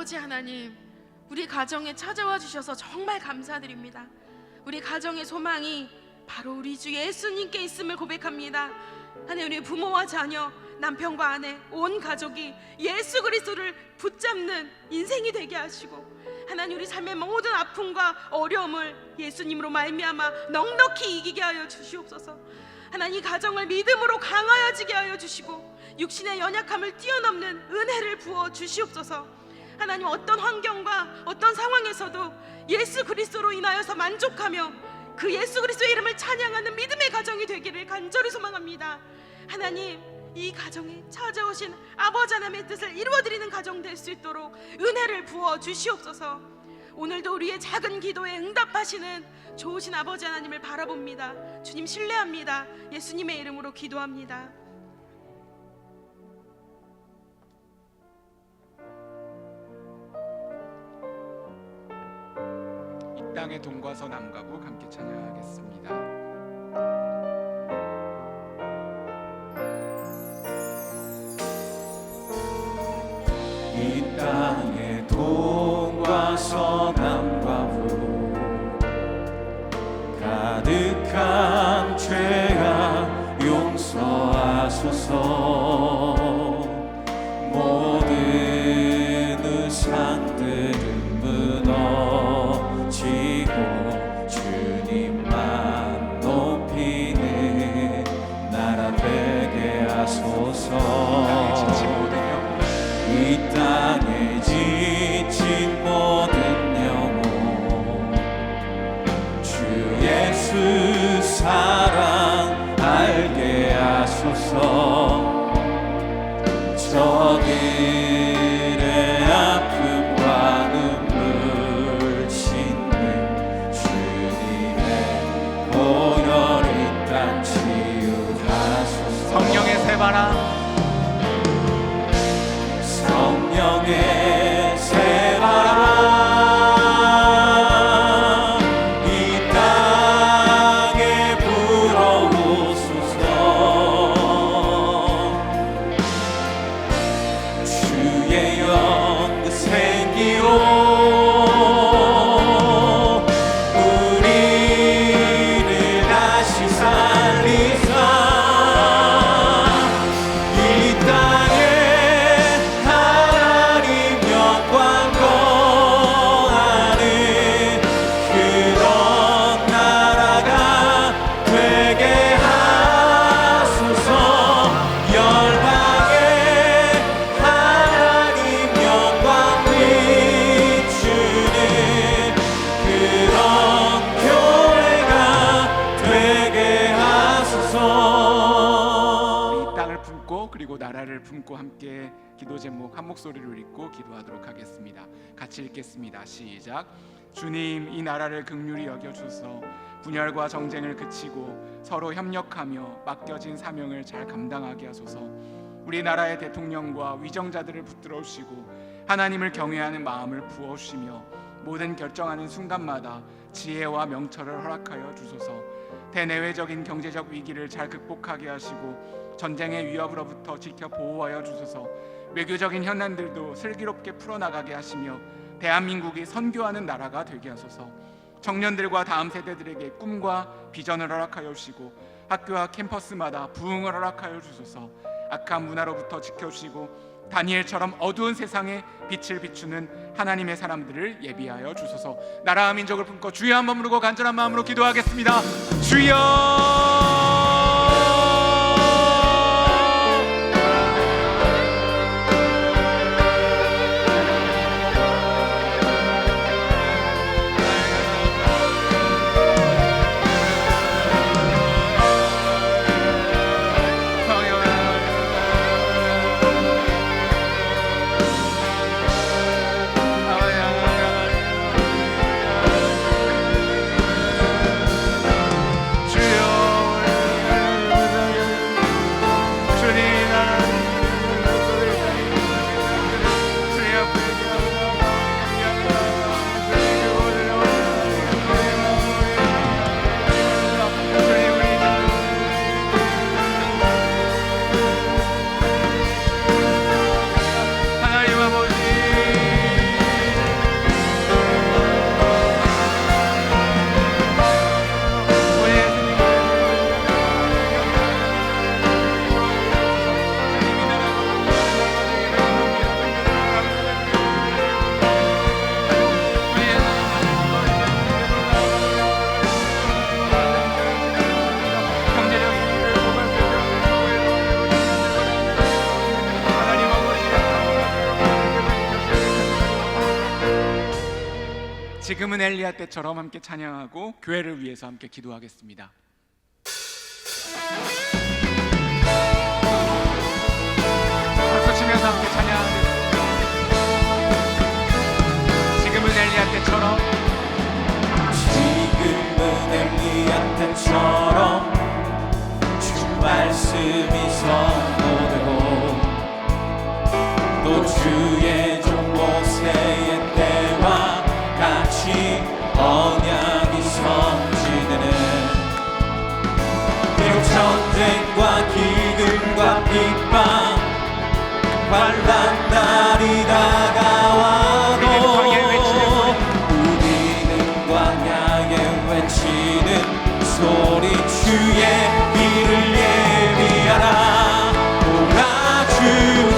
아버지 하나님, 우리 가정에 찾아와 주셔서 정말 감사드립니다. 우리 가정의 소망이 바로 우리 주 예수님께 있음을 고백합니다. 하나님, 우리 부모와 자녀, 남편과 아내, 온 가족이 예수 그리스도를 붙잡는 인생이 되게 하시고, 하나님, 우리 삶의 모든 아픔과 어려움을 예수님으로 말미암아 넉넉히 이기게 하여 주시옵소서. 하나님, 이 가정을 믿음으로 강하여지게 하여 주시고 육신의 연약함을 뛰어넘는 은혜를 부어 주시옵소서. 하나님, 어떤 환경과 어떤 상황에서도 예수 그리스도로 인하여서 만족하며 그 예수 그리스도의 이름을 찬양하는 믿음의 가정이 되기를 간절히 소망합니다. 하나님, 이 가정에 찾아오신 아버지 하나님의 뜻을 이루어드리는 가정 될 수 있도록 은혜를 부어 주시옵소서. 오늘도 우리의 작은 기도에 응답하시는 좋으신 아버지 하나님을 바라봅니다. 주님 신뢰합니다. 예수님의 이름으로 기도합니다. 이 땅의 동과 서남과 북 함께 찬양하겠습니다. 이 땅의 동과 서남과 북 가득한 죄악 용서하소서. 모든 의상들은 무너지고 주님만 높이는 나라 되게 하소서. 이 땅에 지친 모든 영혼 주 예수 사랑 알게 하소서. 저들의 아픔과 눈물 씻는 주님의 보혈 이 땅 치유하소서. 성령의 새바람, 성령의 새바람 이 땅에 불어오소서. 주의 영 생기로 우리를 다시 살리사. 이 땅에 그리고 나라를 품고 함께 기도 제목 한 목소리로 읽고 기도하도록 하겠습니다. 같이 읽겠습니다. 시작. 주님, 이 나라를 긍휼히 여겨주소. 분열과 정쟁을 그치고 서로 협력하며 맡겨진 사명을 잘 감당하게 하소서. 우리나라의 대통령과 위정자들을 붙들어주시고 하나님을 경외하는 마음을 부어주시며 모든 결정하는 순간마다 지혜와 명철을 허락하여 주소서. 대내외적인 경제적 위기를 잘 극복하게 하시고 전쟁의 위협으로부터 지켜 보호하여 주소서. 외교적인 현안들도 슬기롭게 풀어나가게 하시며 대한민국이 선교하는 나라가 되게 하소서. 청년들과 다음 세대들에게 꿈과 비전을 허락하여 주시고 학교와 캠퍼스마다 부흥을 허락하여 주소서. 악한 문화로부터 지켜주시고 다니엘처럼 어두운 세상에 빛을 비추는 하나님의 사람들을 예비하여 주소서. 나라와 민족을 품고 주여 한번 부르고 간절한 마음으로 기도하겠습니다. 주여. 주여 지금은 엘리야 때처럼 함께 찬양하고 교회를 위해서 함께 기도하겠습니다. 박수 치면서 함께 찬양하겠습니다. 지금은 엘리야 때처럼, 지금은 엘리야 때처럼 주 말씀이 선포되고 또 주의 종 모세의 때와 같이 언약이 성취되는, 비록 전쟁과 기근과 핍박 환난 날이 다가와도 우리는 광야에 외치는 소리, 주의 길을 예비하라. 오라 주님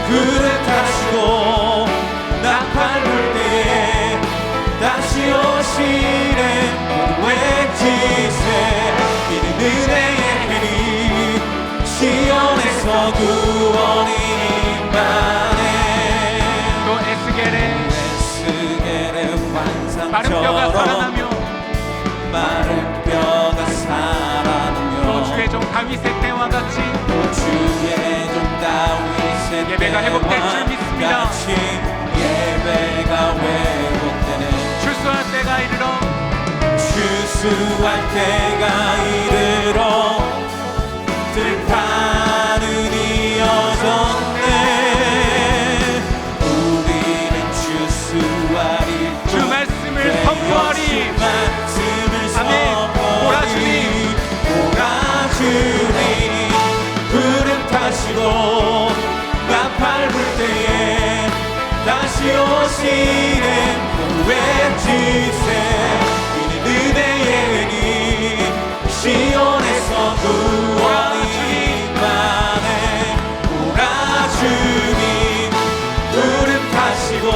그를 타시고 나팔 불 때에 다시 오시네. 외치세 이는 은혜의 해리, 시온에서 구원이 임하네. 또 에스겔의 마른 뼈가 환상처럼 살아나며, 마른 뼈가 살아나며 또 주의 종 다윗의 때와 같이 또 주의 종 다윗의 예배가 회복될 줄 믿습니다. 같이 예배가 회복되는, 출소할 때가 이르러, 추수할 때가 이르러 들판은 이어졌네. 우리는 추수하리, 주 말씀을 선포하리. 아멘. 오라 주님, 오라 주님 구름 타시고 나팔 불 때에 다시 오시는 외치세 이는 은혜의 은이 시온에서 구원이 임하네. 오라 주님 구름 타시고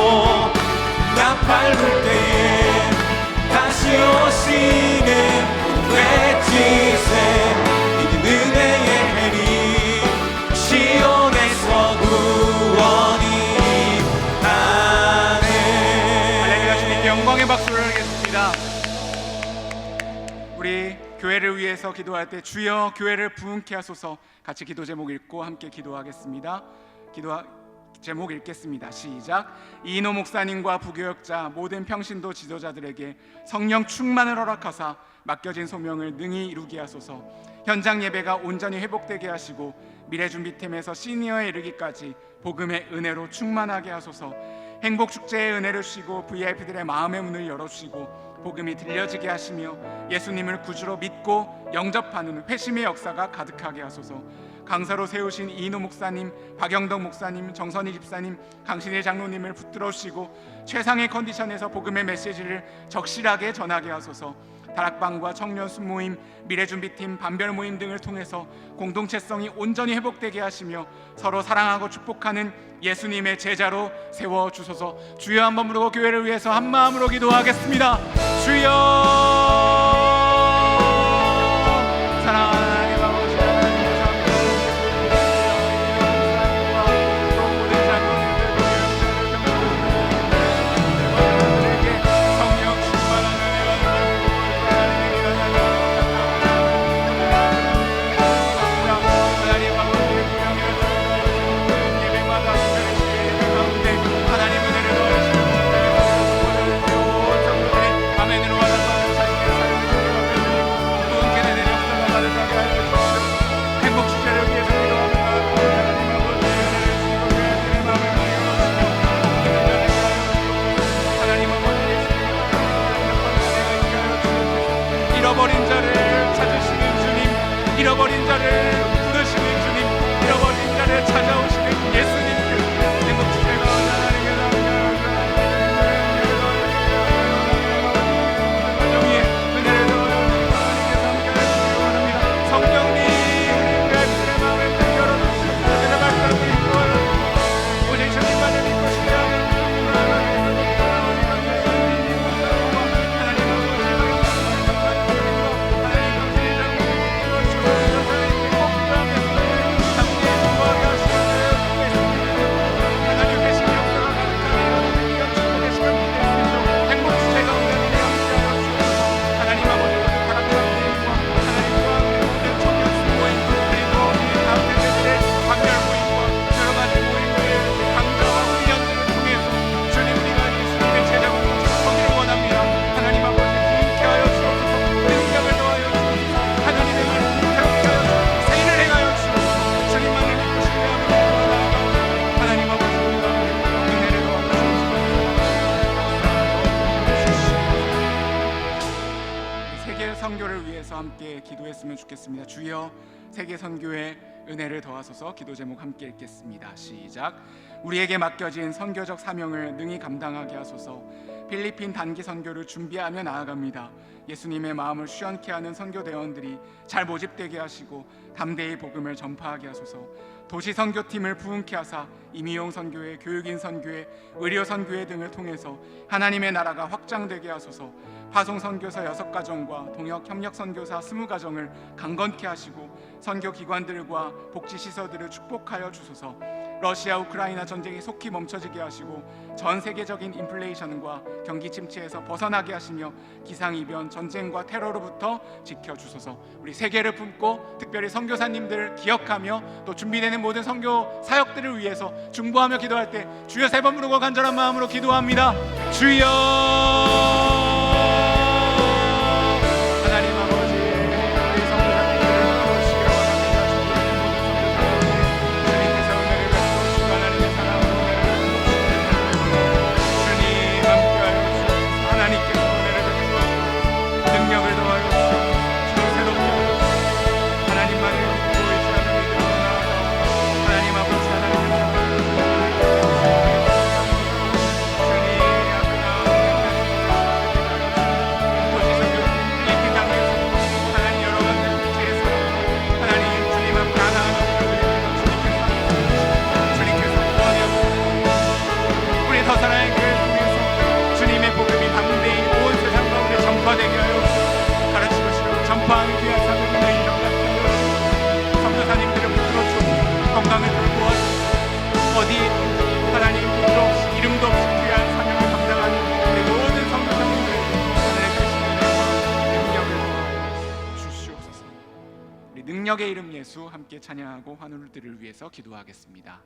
나팔 불 때에 다시 오시는 외치세 이는 은혜의 해리, 시온에서 구원이 임하네. 할렐루야. 주님께 영광의 박수를 하겠습니다. 우리 교회를 위해서 기도할 때 주여 교회를 부흥케 하소서, 같이 기도 제목 읽고 함께 기도하겠습니다. 제목 읽겠습니다. 시작. 이인호 목사님과 부교역자 모든 평신도 지도자들에게 성령 충만을 허락하사 맡겨진 소명을 능히 이루게 하소서. 현장 예배가 온전히 회복되게 하시고 미래준비팀에서 시니어에 이르기까지 복음의 은혜로 충만하게 하소서. 행복축제의 은혜를 주시고 VIP들의 마음의 문을 열어주시고 복음이 들려지게 하시며 예수님을 구주로 믿고 영접하는 회심의 역사가 가득하게 하소서. 강사로 세우신 이인호 목사님, 박영덕 목사님, 정선희 집사님, 강신일 장로님을 붙들어 주시고 최상의 컨디션에서 복음의 메시지를 적실하게 전하게 하소서. 다락방과 청년 순모임, 미래준비팀, 반별모임 등을 통해서 공동체성이 온전히 회복되게 하시며 서로 사랑하고 축복하는 예수님의 제자로 세워주소서. 주여 한번 부르고 교회를 위해서 한마음으로 기도하겠습니다. 주여, 사랑하는 하나님 아버지, 성령 충만한 하나님 은혜를 더하시고 아멘으로 받아서 자신의 삶을 기도했으면 좋겠습니다. 주여 세계 선교에 은혜를 더하소서. 기도 제목 함께 읽겠습니다. 시작. 우리에게 맡겨진 선교적 사명을 능히 감당하게 하소서. 필리핀 단기 선교를 준비하며 나아갑니다. 예수님의 마음을 시원케 하는 선교대원들이 잘 모집되게 하시고 담대히 복음을 전파하게 하소서. 도시 선교팀을 부흥케 하사 임의용 선교회, 교육인 선교회, 의료 선교회 등을 통해서 하나님의 나라가 확장되게 하소서. 화송 선교사 6가정과 동역 협력 선교사 20가정을 강건케 하시고 선교 기관들과 복지 시설들을 축복하여 주소서. 러시아 우크라이나 전쟁이 속히 멈춰지게 하시고 전 세계적인 인플레이션과 경기 침체에서 벗어나게 하시며 기상이변, 전쟁과 테러로부터 지켜주소서. 우리 세계를 품고 특별히 선교사님들을 기억하며 또 준비되는 모든 선교 사역들을 위해서 중보하며 기도할 때 주여 3번 부르고 간절한 마음으로 기도합니다. 주여. 하나님 아버지, 우리 선교사님들을 부르시기로 원합니다. 주님께서 은혜를 베푸시고 하나님의 사랑으로 은혜를 베푸시고 주님 함께하여 주시옵소서. 하나님께서 은혜를 베푸시고 능력을 더하여 주시옵소서. 주로 새롭게 하여 주시옵소서. 하나님만을 믿고 의지하는 믿음으로 나아가 하나님 아버지, 하나님의 사랑을 주님 되게 하여 가르치고 싶고 전파하는 귀한 사명을 인정받게 하여 선교사님들을 붙들어 주옵소서. 건강을 돌보 하소서. 어디 하나님 이름도 없이 귀한 사명을 감당하는 우리 모든 선교사님들 오늘의 주시는 능력을 주시옵소서. 우리 능력의 이름 예수 함께 찬양하고 환우들을 위해서 기도하겠습니다.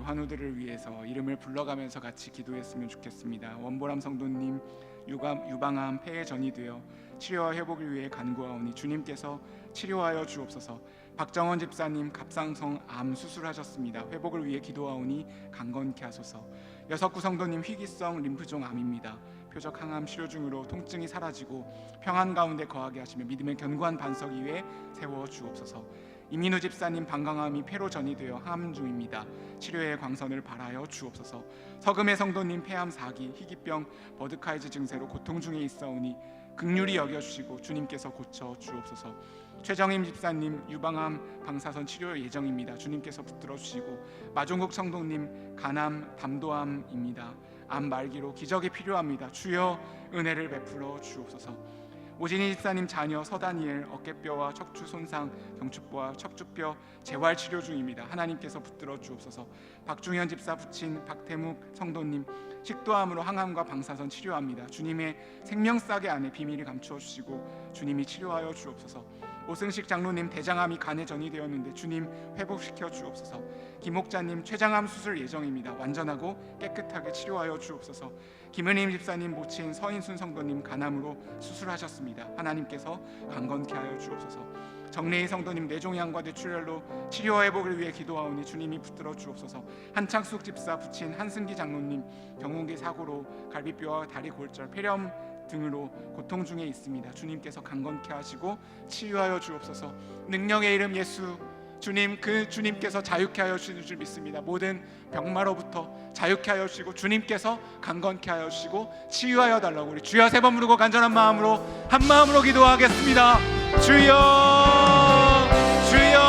환우들을 위해서 이름을 불러가면서 같이 기도했으면 좋겠습니다. 원보람 성도님 유방암 폐에 전이 되어 치료와 회복을 위해 간구하오니 주님께서 치료하여 주옵소서. 박정원 집사님 갑상선 암 수술하셨습니다. 회복을 위해 기도하오니 강건케 하소서. 여석구 성도님 희귀성 림프종 암입니다. 표적 항암 치료 중으로 통증이 사라지고 평안 가운데 거하게 하시며 믿음의 견고한 반석 위에 세워 주옵소서. 이민우 집사님 방광암이 폐로 전이되어 항암 중입니다. 치료의 광선을 발하여 주옵소서. 서금의 성도님 폐암 4기 희귀병 버드카이즈 증세로 고통 중에 있사오니 긍휼히 여겨주시고 주님께서 고쳐 주옵소서. 최정임 집사님 유방암 방사선 치료 예정입니다. 주님께서 붙들어 주시고 마종국 성도님 간암 담도암입니다. 암 말기로 기적이 필요합니다. 주여 은혜를 베풀어 주옵소서. 오진희 집사님 자녀 서다니엘 어깨뼈와 척추 손상 경추뼈와 척추뼈 재활 치료 중입니다. 하나님께서 붙들어 주옵소서. 박중현 집사 부친 박태묵 성도님 식도암으로 항암과 방사선 치료합니다. 주님의 생명싸개 안에 비밀을 감추어 주시고 주님이 치료하여 주옵소서. 오승식 장로님 대장암이 간에 전이되었는데 주님 회복시켜 주옵소서. 김목자님 췌장암 수술 예정입니다. 완전하고 깨끗하게 치료하여 주옵소서. 김은임 집사님 모친 서인순 성도님 간암으로 수술하셨습니다. 하나님께서 강건케 하여 주옵소서. 정래희 성도님 뇌종양과 뇌출혈로 치료와 회복을 위해 기도하오니 주님이 붙들어 주옵소서. 한창숙 집사 부친 한승기 장로님 경운기 사고로 갈비뼈와 다리 골절 폐렴 등으로 고통 중에 있습니다. 주님께서 강건케 하시고 치유하여 주옵소서. 능력의 이름 예수 주님, 그 주님께서 자유케 하여 주시는 줄 믿습니다. 모든 병마로부터 자유케 하여 주시고 주님께서 강건케 하여 주시고 치유하여 달라고 우리 주여 3번 부르고 간절한 마음으로 한 마음으로 기도하겠습니다. 주여 주여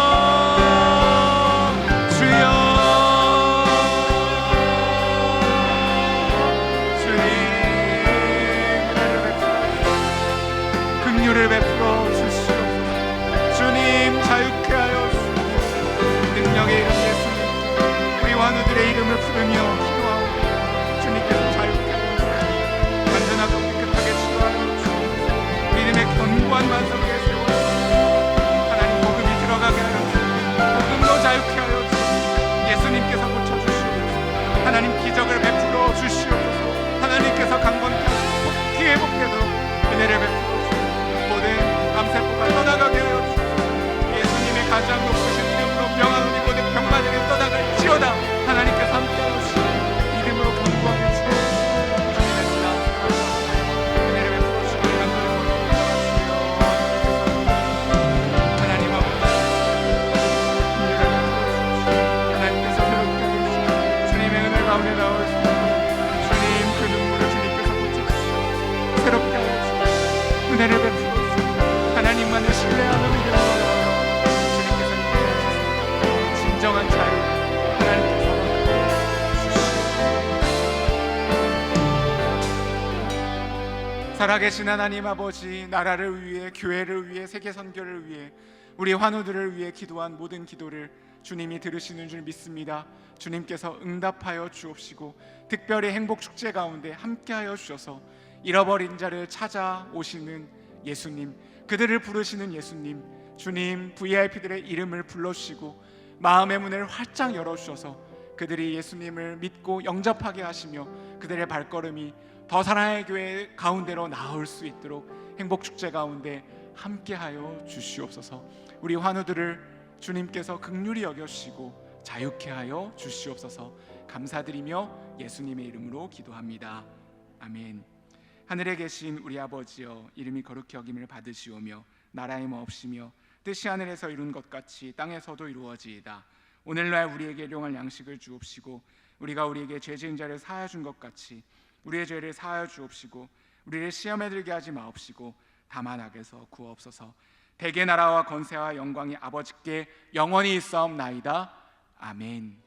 주여 주님 긍휼을 베풀어 주시옵소서. 주님 자유케 하여 주시옵소서. 능력의 이름 예수님, 우리 환우들의 이름을 부르며 기도하오니 주님께서 자유케 하여 주시옵소서. 완전하고 깨끗하게 치유하여 주시옵소서. 믿음의 견고한 반석에 세워주시옵소서. 하나님 복음이 들어가게 하여 주시옵소서. 복음으로 자유케 하여 주시옵소서. 예수님께서 고쳐주시옵소서. 하나님 기적을 베풀어 주시옵소서. 하나님께서 강건케 하시고 속히 회복되도록 은혜를 베풀어 주시옵소서. 모든 암세포가 떠나가게 하여 주시옵소서. 예수님의 가장 높으신 이름으로 명하노니 모든 병마들이 떠나갈지어다. 하나님께서 함께하여 주시고 이름으로 견고하게 치료해주시고 주님의 은혜를 베풀어 주시고 간절히 기도하시며 하나님 아버지 은혜를 베풀어 주시고 하나님께서 새롭게 해주시고 주님의 은혜 가운데 나오시고 주님 그 눈물을 주님께서 고쳐주시고 새롭게 하여 주시고 은혜를 베풀어 주시고 하나님만을 신뢰하는 믿음으로 주님께서 임재하시고 진정한 자유 하나님께서 주시옵소서. 살아계신 하나님 아버지, 나라를 위해, 교회를 위해, 세계 선교를 위해, 우리 환우들을 위해 기도한 모든 기도를 주님이 들으시는 줄 믿습니다. 주님께서 응답하여 주옵시고 특별히 행복 축제 가운데 함께하여 주셔서 잃어버린 자를 찾아오시는 예수님, 그들을 부르시는 예수님, 주님 VIP들의 이름을 불러주시고 마음의 문을 활짝 열어주셔서 그들이 예수님을 믿고 영접하게 하시며 그들의 발걸음이 더 사랑의 교회 가운데로 나올 수 있도록 행복축제 가운데 함께하여 주시옵소서. 우리 환우들을 주님께서 긍휼히 여겨주시고 자유케 하여 주시옵소서. 감사드리며 예수님의 이름으로 기도합니다. 아멘. 하늘에 계신 우리 아버지여, 이름이 거룩히 여김을 받으시오며 나라의 마옵시며 뜻이 하늘에서 이룬 것 같이 땅에서도 이루어지이다. 오늘날 우리에게 일용할 양식을 주옵시고 우리가 우리에게 죄 지은 자를 사하여 준 것 같이 우리의 죄를 사하여 주옵시고 우리를 시험에 들게 하지 마옵시고 다만 악에서 구하옵소서. 대개 나라와 권세와 영광이 아버지께 영원히 있사옵나이다. 아멘.